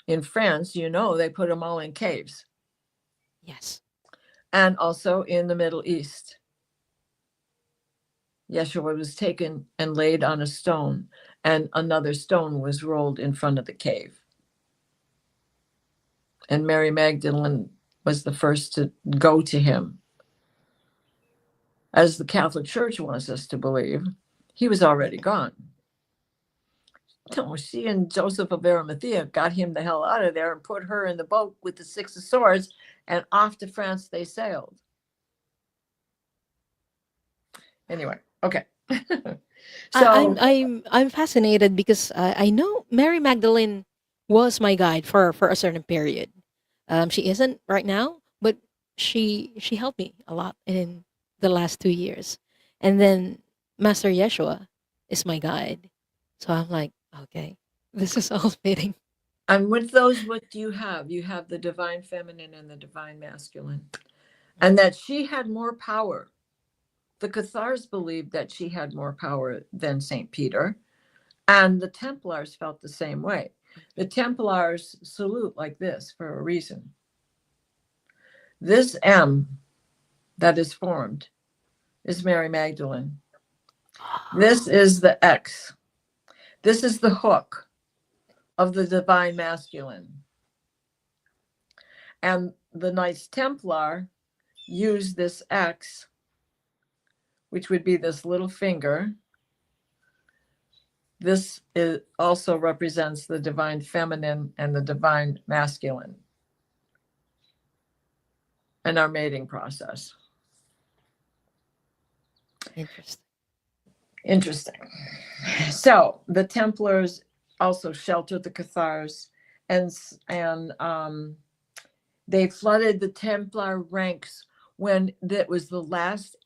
in France, they put them all in caves. Yes. And also in the Middle East, Yeshua was taken and laid on a stone, and another stone was rolled in front of the cave. And Mary Magdalene was the first to go to him. As the Catholic Church wants us to believe, he was already gone. No, she and Joseph of Arimathea got him the hell out of there and put her in the boat with the Six of Swords, and off to France they sailed. Anyway, okay. I'm fascinated because I know Mary Magdalene was my guide for a certain period. She isn't right now, but she helped me a lot in the last 2 years. And then Master Yeshua is my guide. So I'm like, okay, this is all fitting. And with those, what do you have? You have the divine feminine and the divine masculine, and that she had more power. The Cathars believed that she had more power than St. Peter, and the Templars felt the same way. The Templars salute like this for a reason. This M that is formed is Mary Magdalene. This is the X. This is the hook of the divine masculine. And the Knights Templar use this X, which would be this little finger. This also represents the divine feminine and the divine masculine in our mating process. Interesting. Interesting. So the Templars also sheltered the Cathars, and they flooded the Templar ranks when that was the last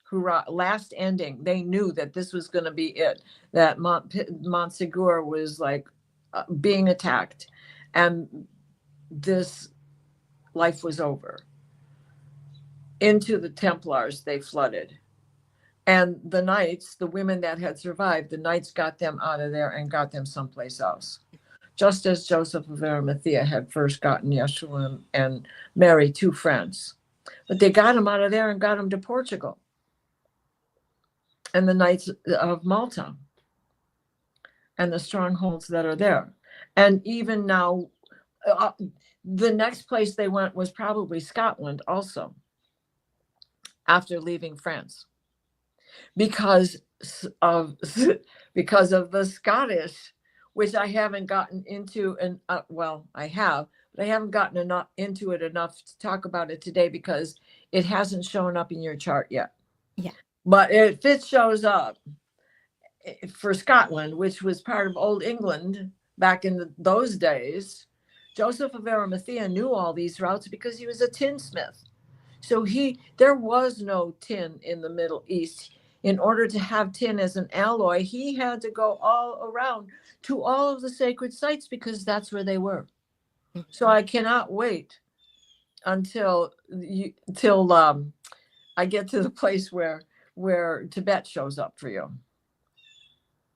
hurrah, last ending. They knew that this was going to be it, that Montsegur was like being attacked, and this life was over. Into the Templars they flooded. And the knights, the women that had survived, the knights got them out of there and got them someplace else. Just as Joseph of Arimathea had first gotten Yeshua and Mary to France. But they got him out of there and got him to Portugal. And the Knights of Malta. And the strongholds that are there. And even now, the next place they went was probably Scotland also, after leaving France. Because of the Scottish, which I haven't gotten into, and well, I have, but I haven't gotten into it enough to talk about it today because it hasn't shown up in your chart yet. Yeah. But if it shows up for Scotland, which was part of Old England back in those days, Joseph of Arimathea knew all these routes because he was a tinsmith. So there was no tin in the Middle East. In order to have tin as an alloy, he had to go all around to all of the sacred sites because that's where they were. So I cannot wait until I get to the place where Tibet shows up for you.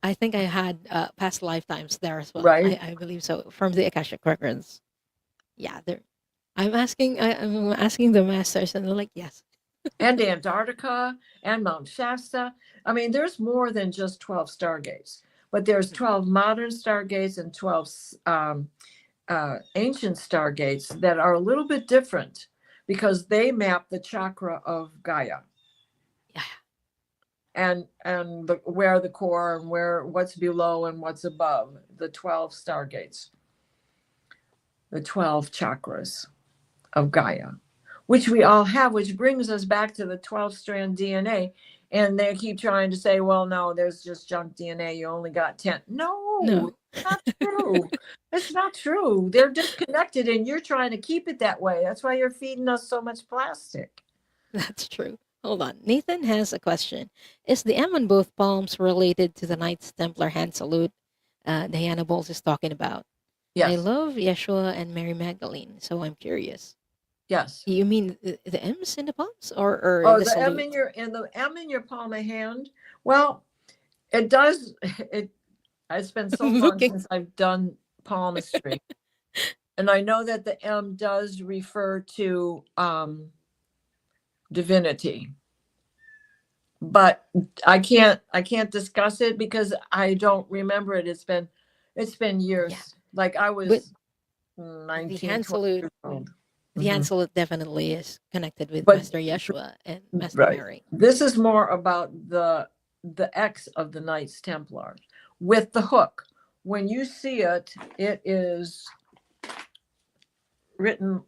I think I had past lifetimes there as well. Right. I believe so, from the Akashic Records. Yeah, I'm asking the masters, and they're like, yes. And Antarctica and Mount Shasta. I mean, there's more than just 12 stargates, but there's 12 modern stargates and 12 ancient stargates that are a little bit different because they map the chakra of Gaia. Yeah. And where the core and what's below and what's above, the 12 stargates, the 12 chakras of Gaia, which we all have, which brings us back to the 12-strand DNA. And they keep trying to say, well, no, there's just junk DNA. You only got 10. No. It's not true. It's not true. They're disconnected, and you're trying to keep it that way. That's why you're feeding us so much plastic. That's true. Hold on. Nathan has a question. Is the M on both palms related to the Knights Templar hand salute Diana Boles is talking about? Yes. I love Yeshua and Mary Magdalene, so I'm curious. Yes. You mean the M's in the palms, or the salute? M the M in your palm of hand? Well, it does. It's been so long since I've done palmistry, and I know that the M does refer to divinity, but I can't discuss it because I don't remember it. It's been years. Yeah. Like I was 19, the hand salute. Years old. The hand salute definitely is connected with Master Yeshua and Master Mary. This is more about the X of the Knights Templar, with the hook. When you see it, it is written,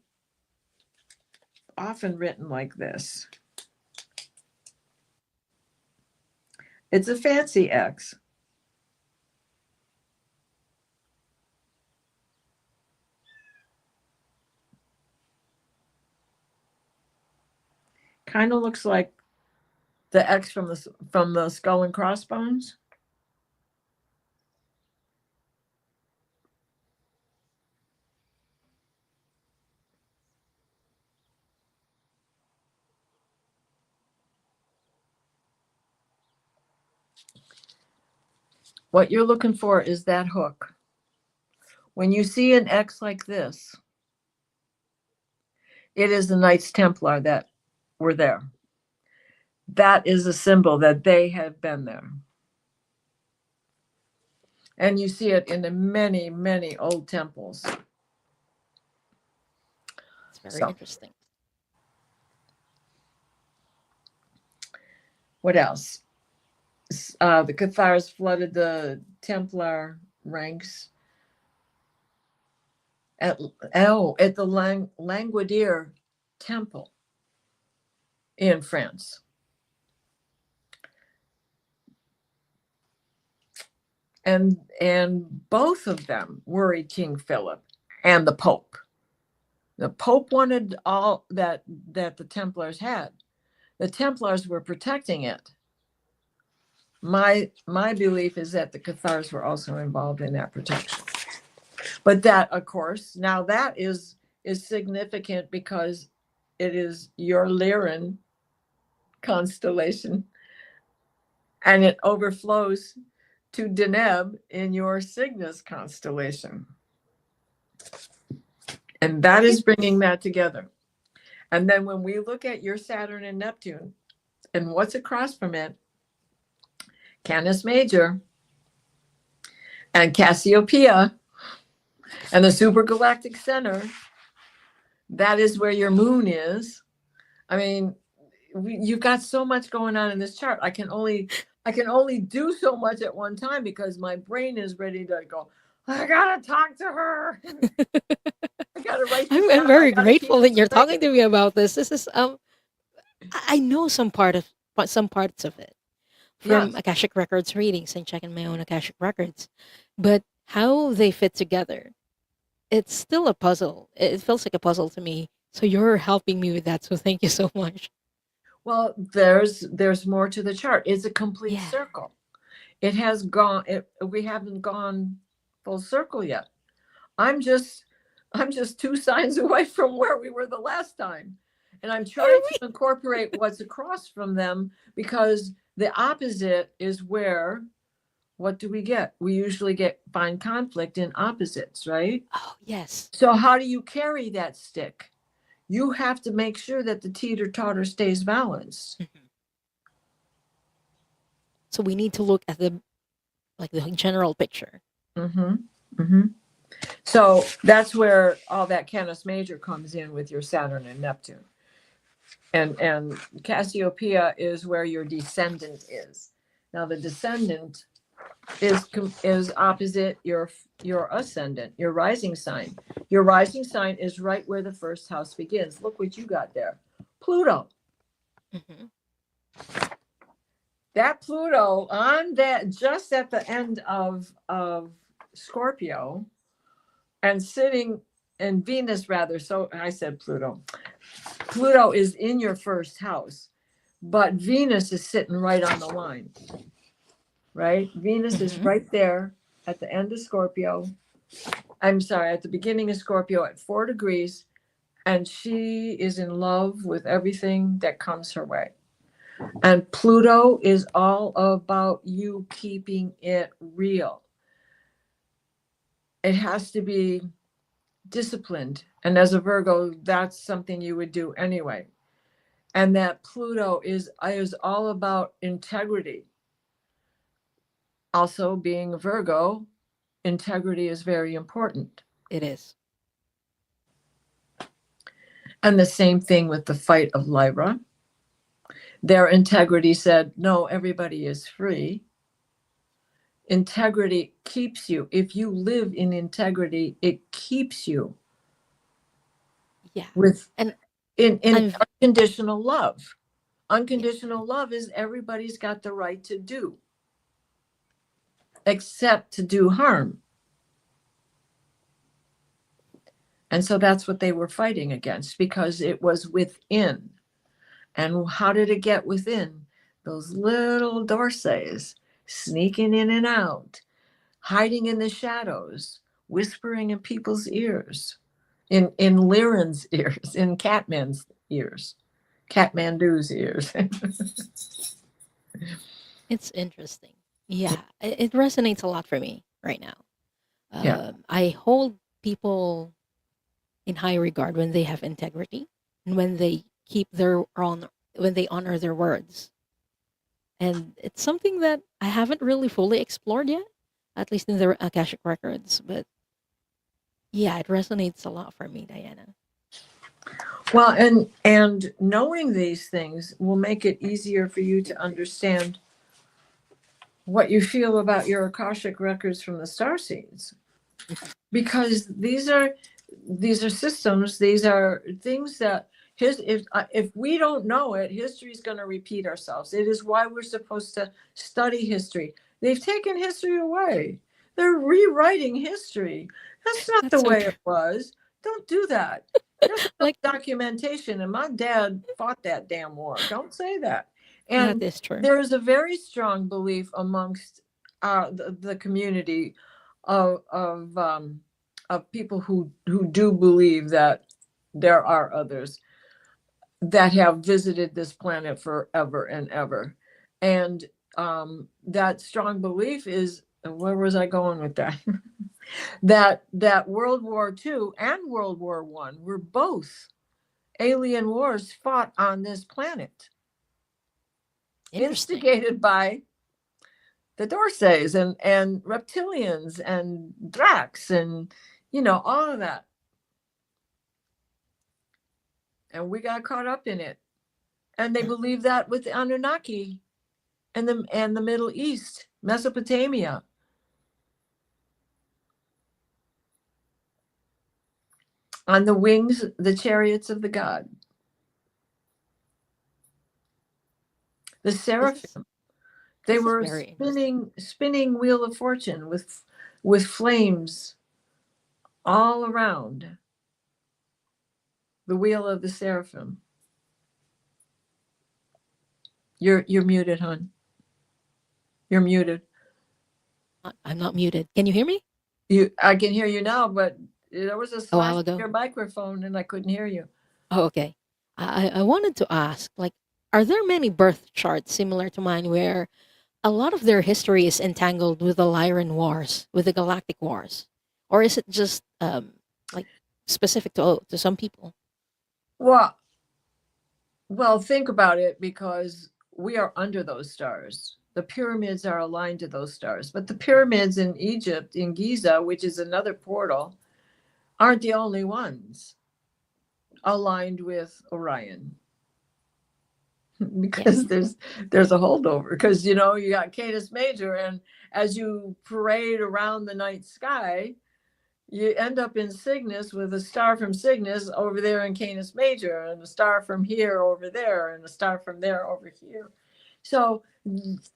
often written like this. It's a fancy X. Kind of looks like the X from the skull and crossbones. What you're looking for is that hook. When you see an X like this, it is the Knights Templar that were there. That is a symbol that they have been there. And you see it in the many, many old temples. It's very interesting. What else? The Cathars flooded the Templar ranks at the Langoudier Temple in France. And both of them worried King Philip and the Pope. The Pope wanted all that the Templars had. The Templars were protecting it. My belief is that the Cathars were also involved in that protection. But that, of course, now that is significant because it is your Lyran constellation, and it overflows to Deneb in your Cygnus constellation. And that is bringing that together. And then when we look at your Saturn and Neptune and what's across from it, Canis Major and Cassiopeia and the supergalactic center, that is where your moon is. I mean, you've got so much going on in this chart. I can only do so much at one time because my brain is ready to go, I gotta talk to her. I gotta write. I'm very grateful that you're talking to me about this. This is I know some parts of it from Akashic Records readings and checking my own Akashic Records, but how they fit together, it's still a puzzle. It feels like a puzzle to me. So you're helping me with that. So thank you so much. Well, there's more to the chart. It's a complete circle. It has gone. We haven't gone full circle yet. I'm just 2 signs away from where we were the last time. And I'm trying to incorporate what's across from them because the opposite is where, what do we get? We usually find conflict in opposites, right? Oh, yes. So how do you carry that stick? You have to make sure that the teeter-totter stays balanced. So we need to look at the general picture. Mm-hmm. Mm-hmm. So that's where all that Canis Major comes in with your Saturn and Neptune. And Cassiopeia is where your descendant is. Now the descendant is opposite your ascendant, your rising sign. Your rising sign is right where the first house begins. Look what you got there. Pluto. Mm-hmm. That Pluto on that just at the end of Scorpio and sitting in Venus rather. So I said Pluto. Pluto is in your first house, but Venus is sitting right on the line. Right? Venus is right there at the end of Scorpio. I'm sorry, at the beginning of Scorpio at 4 degrees. And she is in love with everything that comes her way. And Pluto is all about you keeping it real. It has to be disciplined. And as a Virgo, that's something you would do anyway. And that Pluto is all about integrity. Also, being a Virgo, integrity is very important. It is. And the same thing with the fight of Lyra. Their integrity said, no, everybody is free. Integrity keeps you. If you live in integrity, it keeps you Yeah. with And in I'm unconditional love. yeah, Unconditional love is everybody's got the right to do, except to do harm. And so that's what they were fighting against because it was within. And how did it get within? Those little Dorses sneaking in and out, hiding in the shadows, whispering in people's ears, in Lyran's ears, in Catman's ears, Catmandu's ears. it's interesting. Yeah, it resonates a lot for me right now. Yeah. I hold people in high regard when they have integrity and when they keep their own, when they honor their words. And it's something that I haven't really fully explored yet, at least in the Akashic Records. But yeah, it resonates a lot for me, Diana. Well, and knowing these things will make it easier for you to understand what you feel about your Akashic records from the star seeds, Mhm. because these are systems, these are things that his if we don't know it, history is going to repeat ourselves. It is why we're supposed to study history. They've taken history away. They're rewriting history. That's not That's the so way true. it was. Don't do that. There's enough Like, documentation, and my dad fought that damn war. Don't say that. that And is true. there is a very strong belief amongst the community of of people who do believe that there are others that have visited this planet forever and ever, and that strong belief is, where was I going with that? That World War II and World War One were both alien wars fought on this planet, Interesting. instigated by the Dorses and reptilians and Drax and all of that, and we got caught up in it. And they believe that with the Anunnaki and the Middle East, Mesopotamia, on the wings, the chariots of the god, the This is seraphim. They this is were very interesting. spinning wheel of fortune with flames all around the wheel of the seraphim. You're muted, hon. You're muted. I'm not muted. Can you hear me? I can hear you now, but there was a A slash while in ago. your microphone and I couldn't hear you. Oh, okay. I wanted to ask, like, are there many birth charts similar to mine where a lot of their history is entangled with the Lyran Wars, with the Galactic Wars, or is it just like specific to some people? Well, think about it, because we are under those stars. The pyramids are aligned to those stars, but the pyramids in Egypt, in Giza, which is another portal, aren't the only ones aligned with Orion. Yeah, Because there's a holdover, because you got Canis Major, and as you parade around the night sky, you end up in Cygnus with a star from Cygnus over there in Canis Major, and a star from here over there, and a star from there over here. So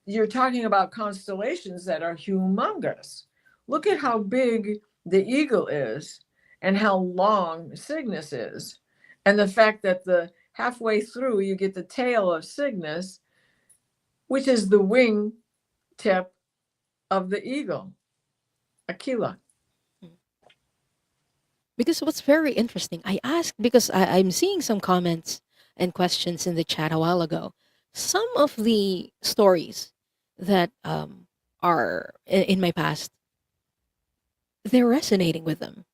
you're talking about constellations that are humongous. Look at how big the Eagle is and how long Cygnus is. And the fact that the halfway through you get the tail of Cygnus, which is the wing tip of the eagle, Aquila. mm. Because what's very interesting, I asked because I'm seeing some comments and questions in the chat a while ago. Some of the stories that are in my past, they're resonating with them.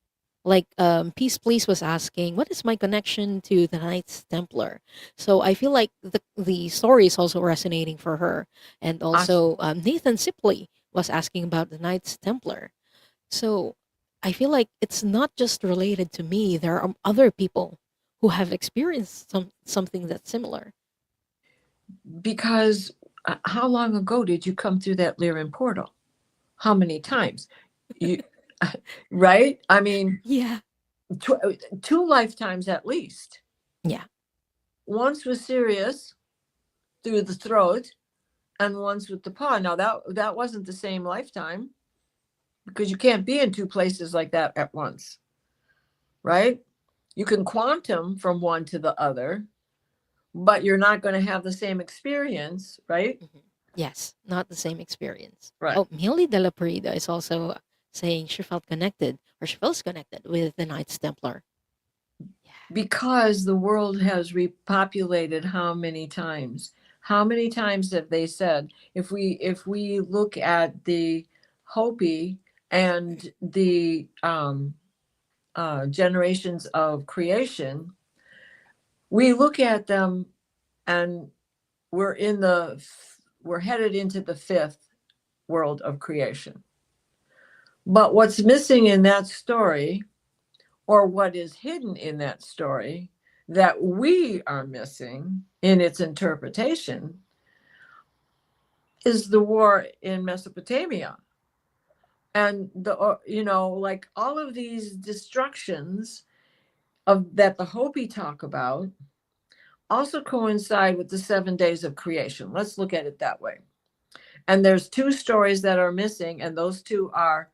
Like Peace Please was asking, what is my connection to the Knights Templar? So I feel like the story is also resonating for her. And also Nathan Sipley was asking about the Knights Templar. So I feel like it's not just related to me. There are other people who have experienced something that's similar. Because how long ago did you come through that Lyran portal? how many times? You, right? I mean, Yeah. two lifetimes at least. Yeah. Once was Sirius through the throat, and once with the paw. Now that wasn't the same lifetime, because you can't be in two places like that at once, right? You can quantum from one to the other, but you're not going to have the same experience, right? Mhm. Yes, not the same experience. Right. Oh, Millie de la Prida is also saying she felt connected, or she feels connected with the Knights Templar. Yeah. Because the world has repopulated how many times? How many times have they said, if we look at the Hopi and the generations of creation, we look at them and we're headed into the fifth world of creation. But what's missing in that story, or what is hidden in that story that we are missing in its interpretation, is the war in Mesopotamia. And like all of these destructions of that the Hopi talk about also coincide with the 7 days of creation. Let's look at it that way. And there's two stories that are missing, and those two are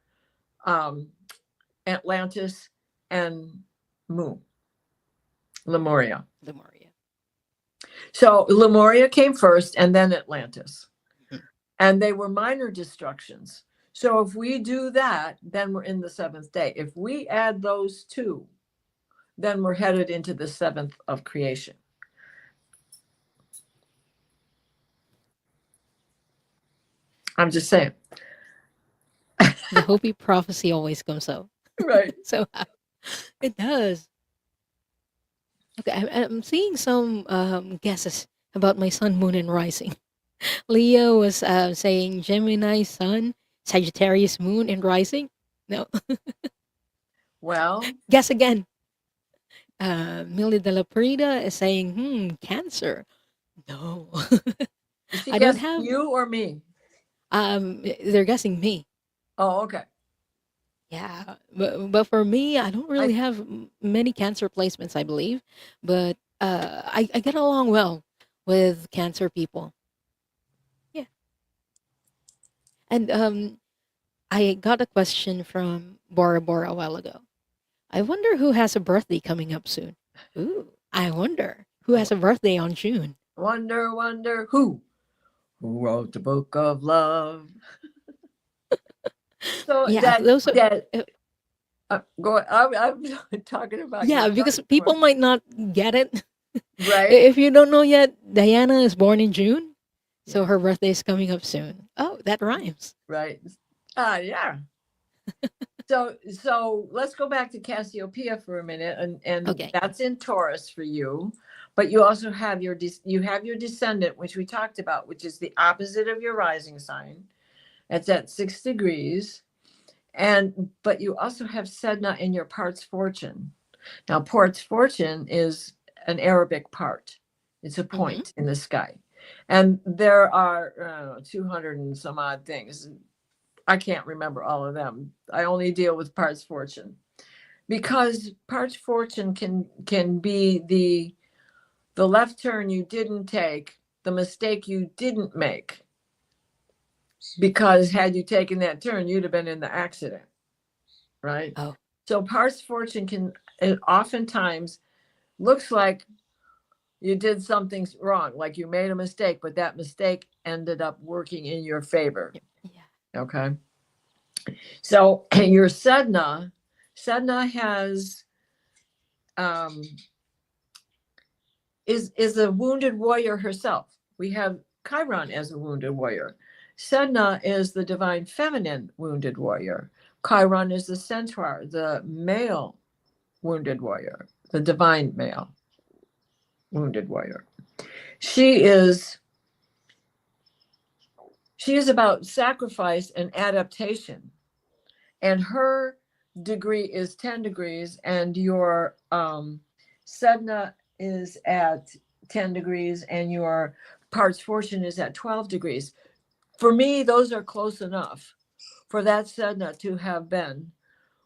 Atlantis and Mu, Lemuria. Lemuria. So Lemuria came first, and then Atlantis. Mhm. And they were minor destructions. So if we do that, then we're in the seventh day. If we add those two, then we're headed into the seventh of creation. I'm just saying. The Hopi prophecy always comes out. Right. So it does. Okay, I'm seeing some guesses about my sun, moon, and rising. Leo was saying Gemini sun, Sagittarius moon, and rising. No, Well, guess again. Millie de la Prida is saying, Cancer. No, she I don't guessed have. you or me? They're guessing me. Oh, okay. Yeah, but for me, I don't really I have many Cancer placements, I believe. But I get along well with Cancer people. Yeah, and I got a question from Bora Bora a while ago. I wonder who has a birthday coming up soon. Ooh, I wonder who has a birthday on June. wonder who wrote the book of love. So Yeah, that those are. that Uh, go. I'm talking about your yeah, because people one, might not get it. right? If you don't know yet, Diana is born in June, so Yeah, her birthday is coming up soon. Oh, that rhymes. right. Yeah. So let's go back to Cassiopeia for a minute, and Okay. that's in Taurus for you, but you also have your descendant, which we talked about, which is the opposite of your rising sign. It's at 6 degrees, but you also have Sedna in your parts fortune. Now, parts fortune is an Arabic part. It's a Mm-hmm. point in the sky, and there are 200 and some odd things. I can't remember all of them. I only deal with parts fortune, because parts fortune can be the left turn you didn't take, the mistake you didn't make, because had you taken that turn, you'd have been in the accident, right? Oh, So parts fortune can, it oftentimes looks like you did something wrong, like you made a mistake, but that mistake ended up working in your favor. yeah. Okay. So your Sedna has um, is a wounded warrior herself. We have Chiron as a wounded warrior. Sedna is the divine feminine wounded warrior. Chiron is the centaur, the male wounded warrior, the divine male wounded warrior. She is she is about sacrifice and adaptation, and her degree is 10 degrees, and your Sedna is at 10 degrees, and your parts fortune is at 12 degrees. For me, those are close enough. for that Sedna to have been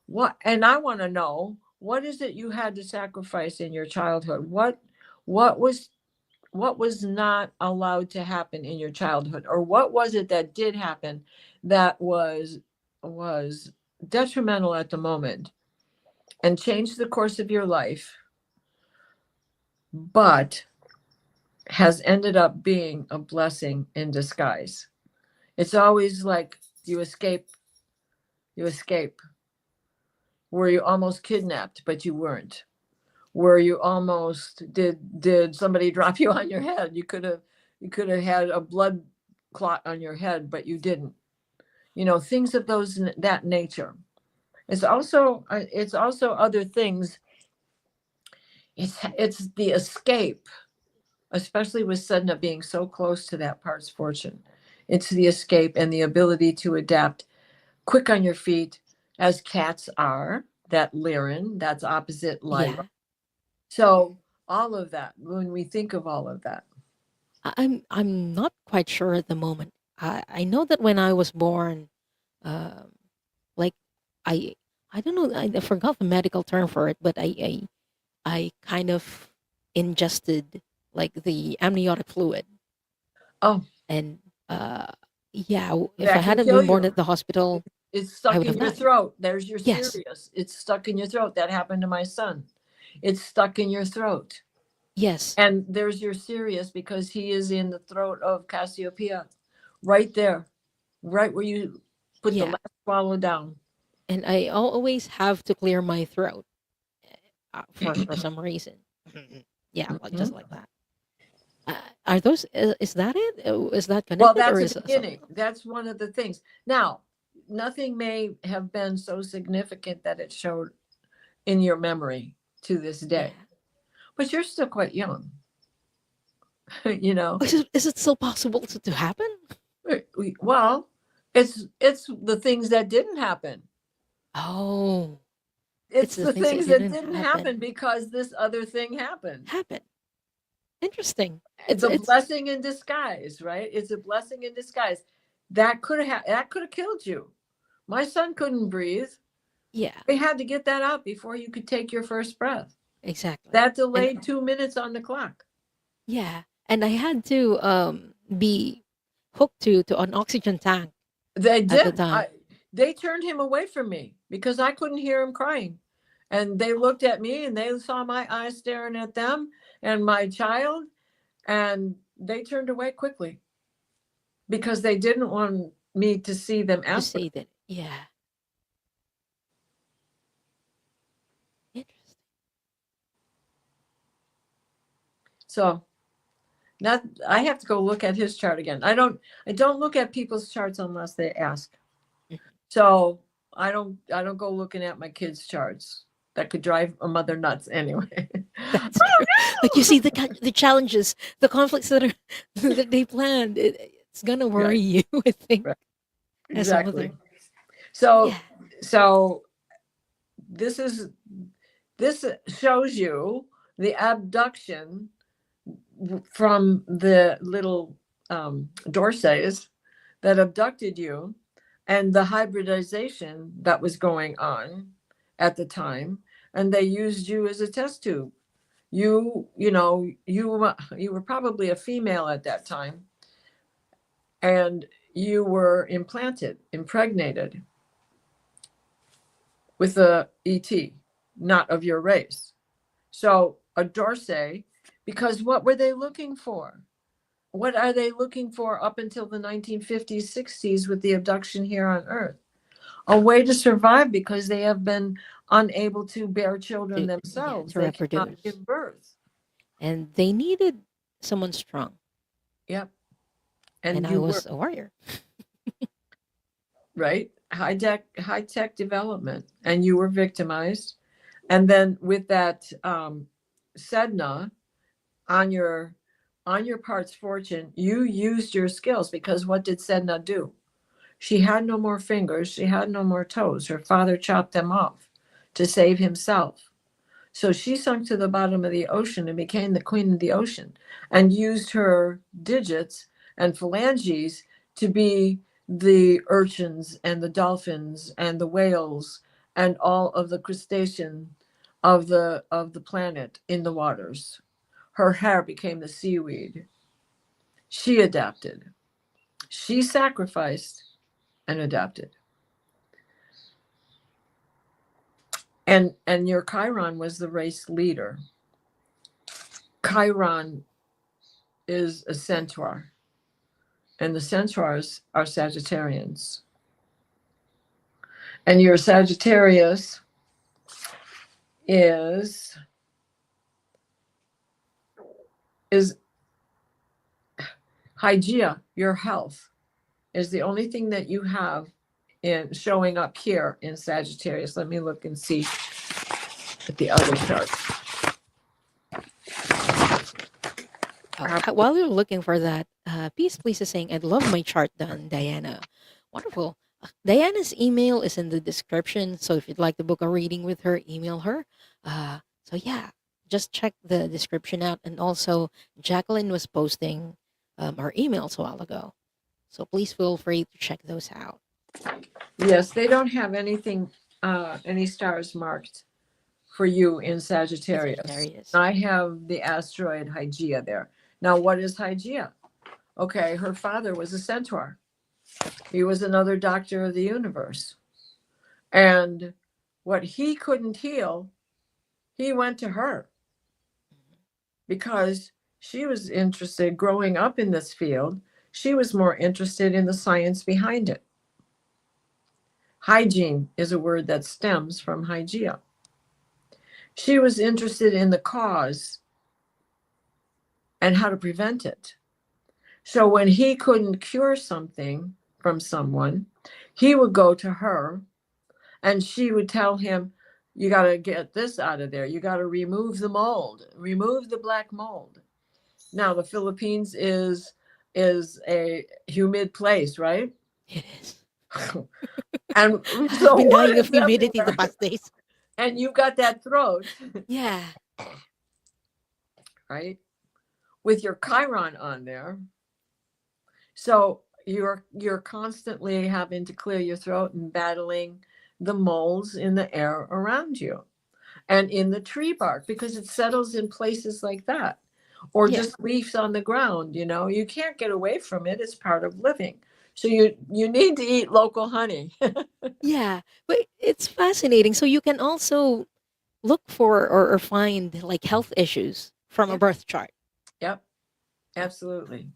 what, and I want to know, what is it you had to sacrifice in your childhood? What was what was not allowed to happen in your childhood, or what was it that did happen that was detrimental at the moment and changed the course of your life, but has ended up being a blessing in disguise? It's always like you escape. Were you almost kidnapped, but you weren't? Were you almost, did somebody drop you on your head? You could have had a blood clot on your head, but you didn't. You know, things of that nature. It's also other things. It's the escape, especially with Sedna being so close to that part's fortune. It's the escape and the ability to adapt quick on your feet, as cats are. That Lyran, that's opposite Lyra. Yeah. So all of that, when we think of all of that. I'm not quite sure at the moment. I know that when I was born, um, like I I don't know, I forgot the medical term for it, but I kind of ingested like the amniotic fluid, Oh, and yeah, if I that can hadn't kill been born you. at the hospital, It's I stuck would in have your died. throat. There's your Yes, Sirius. It's stuck in your throat. That happened to my son. It's stuck in your throat. yes, And there's your Sirius, because he is in the throat of Cassiopeia, right there, right where you put the yeah, last swallow down. and I always have to clear my throat for some reason. Yeah, like just Mhm. like that. Are those? Is that it? Is that Well, connected, or that's a is it something beginning. else? That's one of the things. Now, nothing may have been so significant that it showed in your memory to this Yeah. day, but you're still quite young, you know. Is it still possible to happen? Well, it's the things that didn't happen. Oh, it's It's the the things that things that didn't didn't happen happen. because this other thing happened. Happen. Interesting. It's It's a it's blessing in disguise, right? It's a blessing in disguise. That could have killed you. My son couldn't breathe. yeah, They had to get that out before you could take your first breath. exactly. That And delayed 2 minutes on the clock. yeah, and I had to be hooked to an oxygen tank They at the did. time. They turned him away from me because I couldn't hear him crying. And they looked at me and they saw my eyes staring at them and my child, and they turned away quickly because they didn't want me to see them To after. say that, yeah, interesting. So that I have to go look at his chart again. I don't look at people's charts unless they ask. Mhm. So I don't go looking at my kids' charts. That could drive a mother nuts anyway. That's true. Like you see the challenges, the conflicts that are that they planned. It's gonna Right, worry you, I think, right, as a exactly. mother. So Yeah. so this is this shows you the abduction from the little Dorsays that abducted you, and the hybridization that was going on at the time, and they used you as a test tube. You were probably a female at that time, and you were impregnated with a ET, not of your race. So a Dorsey, because what were they looking for? What are they looking for up until the 1950s, 60s with the abduction here on Earth? A way to survive, because they have been unable to bear children Yeah, themselves. to They cannot reproduce. give birth. And they needed someone strong. Yep. And And I you were, was a warrior. right? High tech development. And you were victimized. And then with that Sedna on your part's fortune, you used your skills, because what did Sedna do? She had no more fingers. She had no more toes. Her father chopped them off to save himself. So she sunk to the bottom of the ocean and became the queen of the ocean, and used her digits and phalanges to be the urchins and the dolphins and the whales and all of the crustacean of the planet in the waters. Her hair became the seaweed. She adapted. She sacrificed and adapted. And your Chiron was the race leader. Chiron is a centaur, and the centaurs are Sagittarians. And your Sagittarius is Hygeia, your health, is the only thing that you have in showing up here in Sagittarius. Let me look and see at the other chart. While you're looking for that, Peace Please is saying, I'd love my chart done, Diana. Wonderful. Diana's email is in the description. So if you'd like to book a reading with her, email her. So yeah, just check the description out. And also, Jacqueline was posting our emails a while ago. So please feel free to check those out. Yes, they don't have anything, any stars marked for you in Sagittarius. Sagittarius. I have the asteroid Hygeia there. Now, what is Hygeia? Okay, her father was a centaur. He was another doctor of the universe. And what he couldn't heal, he went to her because she was interested growing up in this field. She was more interested in the science behind it. Hygiene is a word that stems from Hygeia. She was interested in the cause and how to prevent it. So when he couldn't cure something from someone, he would go to her and she would tell him, you got to get this out of there. You got to remove the mold, remove the black mold. Now, the Philippines is a humid place, right? It is. And so I've been what dying of is humidity the everywhere? past days. And you've got that throat, Yeah. right? With your Chiron on there. So you're constantly having to clear your throat and battling the molds in the air around you and in the tree bark because it settles in places like that, or Yeah. just leaves on the ground. You can't get away from it. It's part of living. So you need to eat local honey. Yeah. But it's fascinating. So you can also look for or find like health issues from a Yep. birth chart. Yep, absolutely.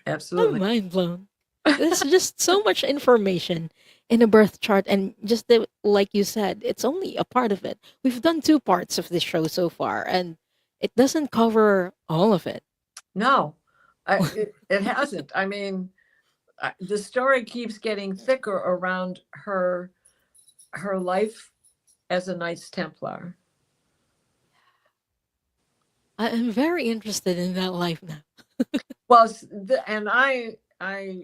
I'm Absolutely. mind blown. There's just so much information in a birth chart, and just like you said, it's only a part of it. We've done two parts of this show so far, and it doesn't cover all of it. No, it hasn't. I mean, the story keeps getting thicker around her life as a Knights Templar. I'm very interested in that life now. Well, and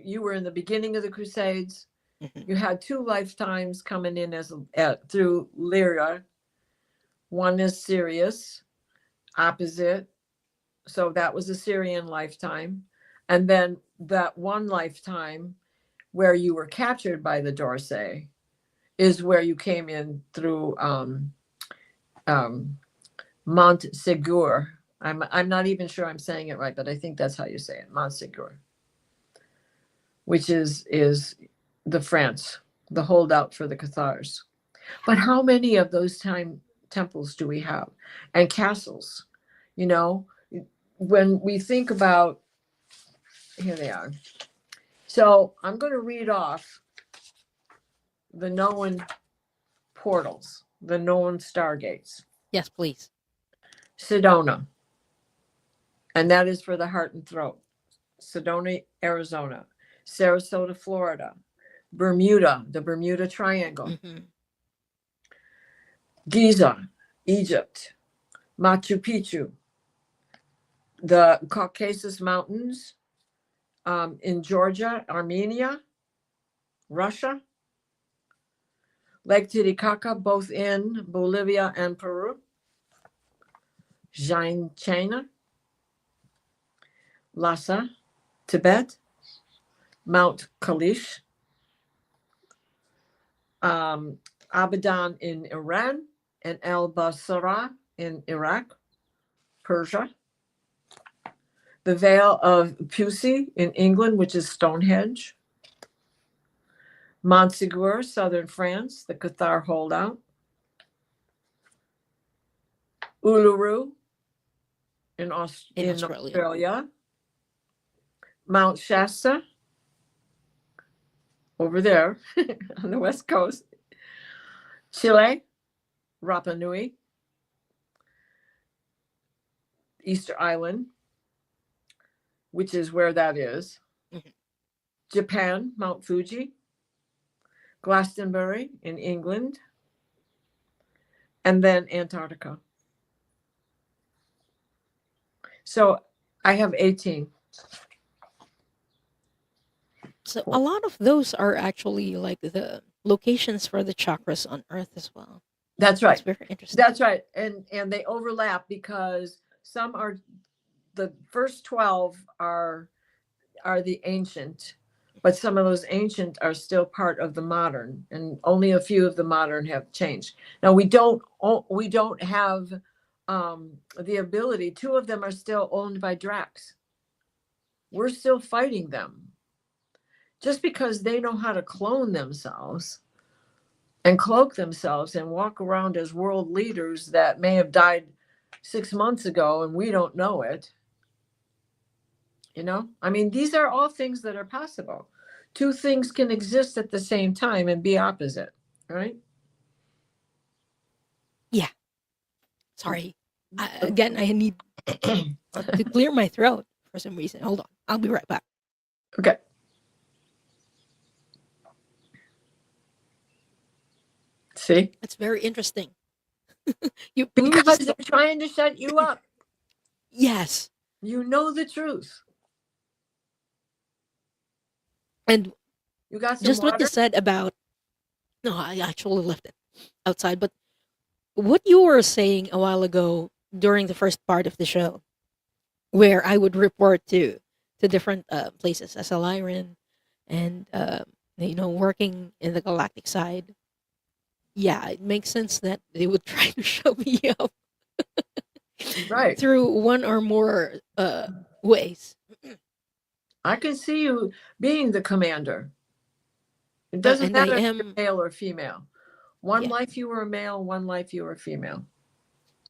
you were in the beginning of the Crusades. Mhm. You had two lifetimes coming in as through Lyra. One is Sirius, opposite. So that was a Syrian lifetime. And then that one lifetime where you were captured by the Dorsey is where you came in through Montsegur. I'm not even sure I'm saying it right, but I think that's how you say it, Montsegur, which is the France, the holdout for the Cathars. But how many of those temples do we have and castles? When we think about, here they are. So I'm going to read off the known portals, the known stargates. Yes, please. Sedona, and that is for the heart and throat. Sedona, Arizona. Sarasota, Florida. Bermuda, the Bermuda Triangle. Hmm. Giza, Egypt. Machu Picchu, the Caucasus Mountains in Georgia, Armenia, Russia. Lake Titicaca, both in Bolivia and Peru. Jain, China. Lhasa, Tibet. Mount Kalish, um, Abadan in Iran, and El Basra in Iraq, Persia. The Vale of Pusey in England, which is Stonehenge. Montsegur, southern France, the Cathar holdout. Uluru In in Australia. Australia. Mount Shasta over there on the west coast. Chile, Rapa Nui, Easter Island, which is where that is. Mhm. Japan, Mount Fuji. Glastonbury in England. And then Antarctica. So I have 18. So a lot of those are actually like the locations for the chakras on Earth as well. That's That's right. very interesting. That's right. And they overlap because some are the first 12 are the ancient, but some of those ancient are still part of the modern, and only a few of the modern have changed. Now we don't have the ability. Two of them are still owned by Drax. We're still fighting them. Just because they know how to clone themselves and cloak themselves and walk around as world leaders that may have died 6 months ago and we don't know it. I mean, these are all things that are possible. Two things can exist at the same time and be opposite, right? Yeah. Sorry. Again, I need to clear my throat for some reason. Hold on. I'll be right back. Okay. See? It's very interesting. We were Because just they're trying to shut you up. yes, You know the truth. and You got some just what you water? said about no, I actually left it outside. But what you were saying a while ago during the first part of the show, where I would report to different places as a Lyran, and working in the galactic side. Yeah, it makes sense that they would try to show me up Right. through one or more ways. I can see you being the commander. It doesn't And I matter if you're am, male or female. One yeah, life you were a male, one life you were a female.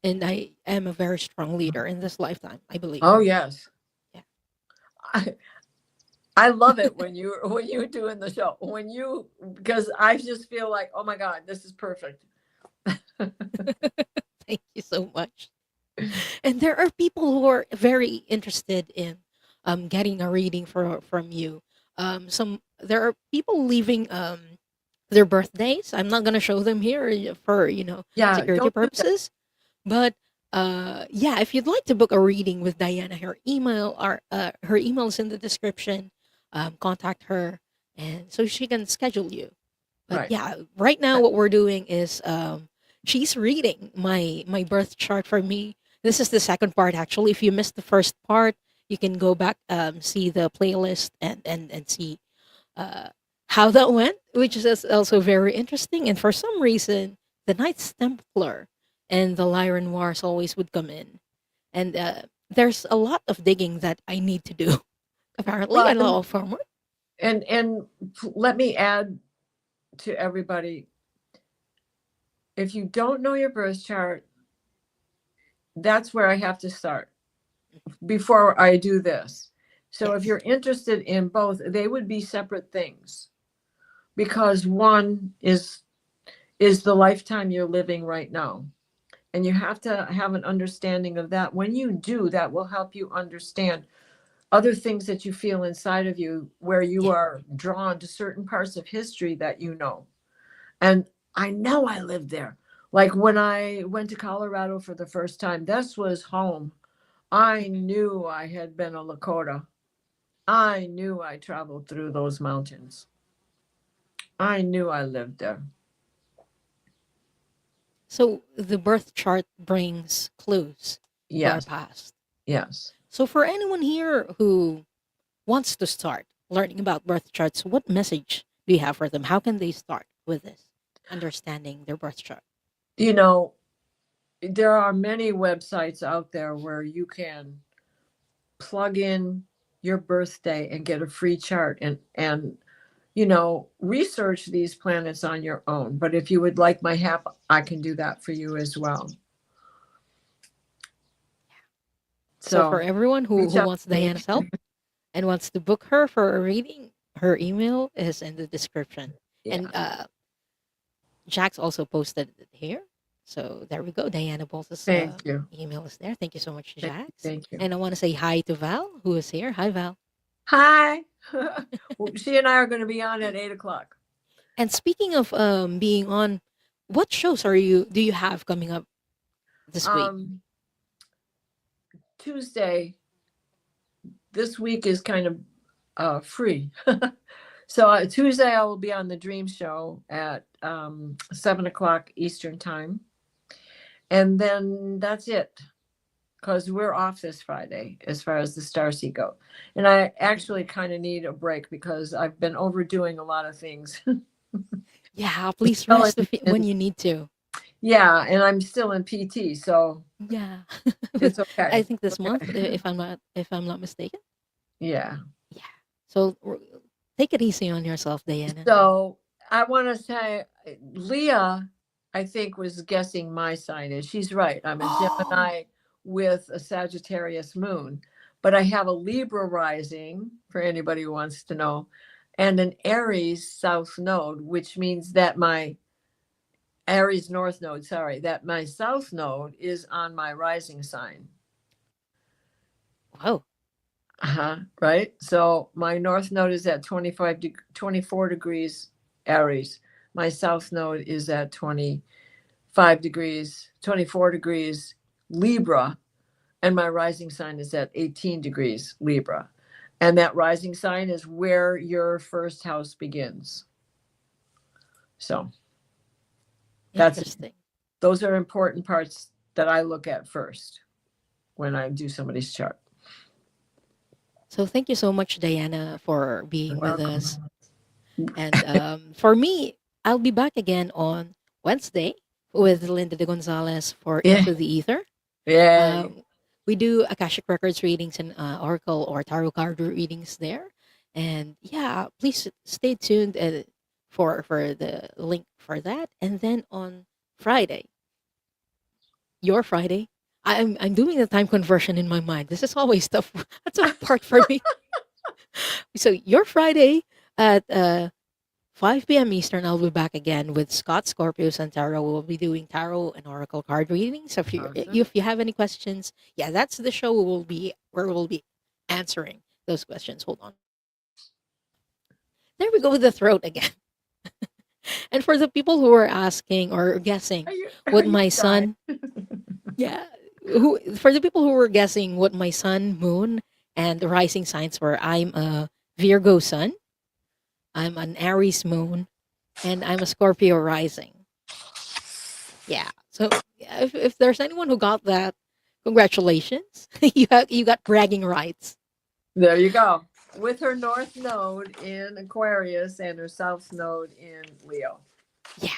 and I am a very strong leader in this lifetime, I believe. Oh yes. Yeah. I, I love it when you're doing the show. Because I just feel like, oh my God, this is perfect. Thank you so much. And there are people who are very interested in getting a reading from you. Some there are people leaving their birthdays. I'm not gonna show them here for Yeah, security don't do that. purposes. But yeah, if you'd like to book a reading with Diana, her email is in the description. Contact her, and so she can schedule you. But Right. yeah, right now what we're doing is she's reading my birth chart for me. This is the second part actually. If you missed the first part, you can go back, see the playlist, and see uh, how that went, which is also very interesting. And for some reason, the Knights Templar and the Lyran Wars always would come in, and there's a lot of digging that I need to do. Apparently, Well, I love farmer. and let me add to everybody, if you don't know your birth chart, that's where I have to start before I do this. So if Yes, you're interested in both, they would be separate things, because one is the lifetime you're living right now. And you have to have an understanding of that. When you do, that will help you understand other things that you feel inside of you, where you yeah, are drawn to certain parts of history that you know. And I know I lived there. Like when I went to Colorado for the first time, this was home. I mhm. knew I had been a Lakota. I knew I traveled through those mountains. I knew I lived there. So the birth chart brings clues to our Yes, past. yes. So for anyone here who wants to start learning about birth charts, what message do you have for them? How can they start with this? understanding their birth chart. You know, there are many websites out there where you can plug in your birthday and get a free chart and research these planets on your own. But if you would like my help, I can do that for you as well. So for So everyone reach who out wants to me. Diana's help and wants to book her for a reading, her email is in the description. Yeah. And Jax also posted it here. So there we go. Diana Bols's Thank you. email is there. Thank you so much, Jax. Thank you. And I want to say hi to Val, who is here. Hi, Val. Hi. She and I are going to be on at 8 o'clock. And speaking of being on, what shows do you have coming up this week? Tuesday. This week is kind of free. So Tuesday I will be on the Dream Show at 7 o'clock Eastern time, and then that's it, because we're off this Friday as far as the Starseed go. And I actually kind of need a break because I've been overdoing a lot of things. Yeah, please Still rest when in- you need to. yeah, and I'm still in PT, so Yeah, it's okay. I think this Okay. month, if I'm not mistaken. Yeah. Yeah. So take it easy on yourself, Diana. So I want to say, Leah, I think, was guessing my sign, and she's right. I'm a Gemini with a Sagittarius moon, but I have a Libra rising, for anybody who wants to know, and an Aries south node, which means that my Aries north node, sorry, that my south node is on my rising sign. Wow. Right. So my north node is at 24 degrees Aries. My south node is at 24 degrees Libra. And my rising sign is at 18 degrees Libra. And that rising sign is where your first house begins. So Interesting. those are important parts that I look at first when I do somebody's chart. So thank you so much, Diana, for being with Welcome. us. And for me, I'll be back again on Wednesday with Linda de Gonzalez for Yeah. Into the Ether. Yeah. We do Akashic Records readings and Oracle or Tarot card readings there. And yeah, please stay tuned for the link for that. And then on Friday, your Friday, I'm doing the time conversion in my mind. This is always tough. That's a part for me. So your Friday at 5 p.m. Eastern, I'll be back again with Scott Scorpio Santaro. We'll be doing tarot and oracle card readings. So Awesome. if you have any questions, yeah, that's the show where we'll be answering those questions. Hold on. There we go with the throat again. And for the people who are asking or guessing what my sun, yeah, for the people who were guessing what my sun, moon, and the rising signs were, I'm a Virgo sun, I'm an Aries moon, and I'm a Scorpio rising. Yeah. So yeah, if there's anyone who got that, congratulations. You got bragging rights. There you go. With her north node in Aquarius and her south node in Leo. Yeah.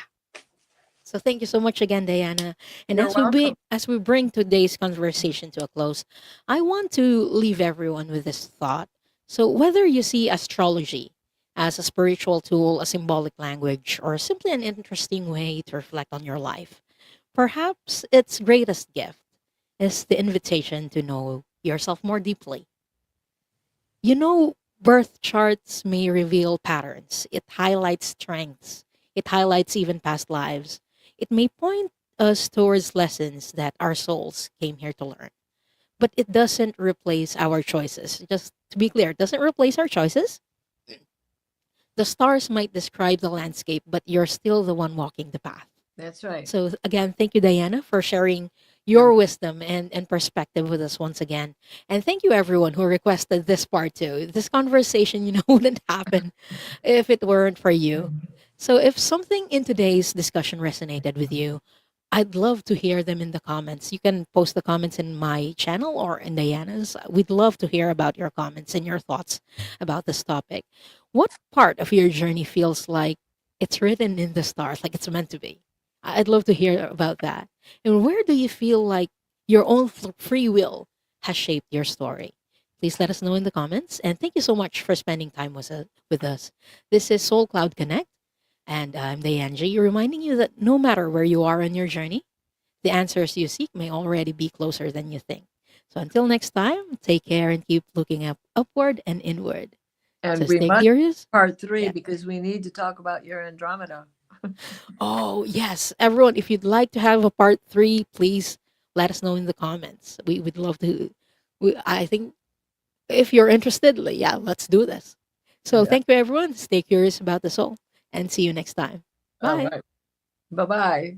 So thank you so much again, Diana. And You're welcome. as we bring today's conversation to a close, I want to leave everyone with this thought. So whether you see astrology as a spiritual tool, a symbolic language, or simply an interesting way to reflect on your life, perhaps its greatest gift is the invitation to know yourself more deeply. You know, birth charts may reveal patterns. It highlights strengths. It highlights even past lives. It may point us towards lessons that our souls came here to learn. But it doesn't replace our choices. Just to be clear, it doesn't replace our choices. The stars might describe the landscape, but you're still the one walking the path. That's right. So again, thank you, Diana, for sharing your wisdom and perspective with us once again. And thank you everyone who requested this part too. This conversation, wouldn't happen if it weren't for you. So if something in today's discussion resonated with you, I'd love to hear them in the comments. You can post the comments in my channel or in Diana's. We'd love to hear about your comments and your thoughts about this topic. What part of your journey feels like It's written in the stars, like it's meant to be. I'd love to hear about that. And where do you feel like your own free will has shaped your story? Please let us know in the comments. And thank you so much for spending time with us. This is Soul Cloud Connect, and I'm Deyanji, reminding you that no matter where you are on your journey, the answers you seek may already be closer than you think. So until next time, take care and keep looking upward and inward. So And we stay must curious. part three Yeah. because we need to talk about your Andromeda. Oh, yes. Everyone, if you'd like to have a part three, please let us know in the comments. We would love to. I think if you're interested, yeah, let's do this. So Yeah. thank you, everyone. Stay curious about the soul and see you next time. All Bye. right. Bye bye.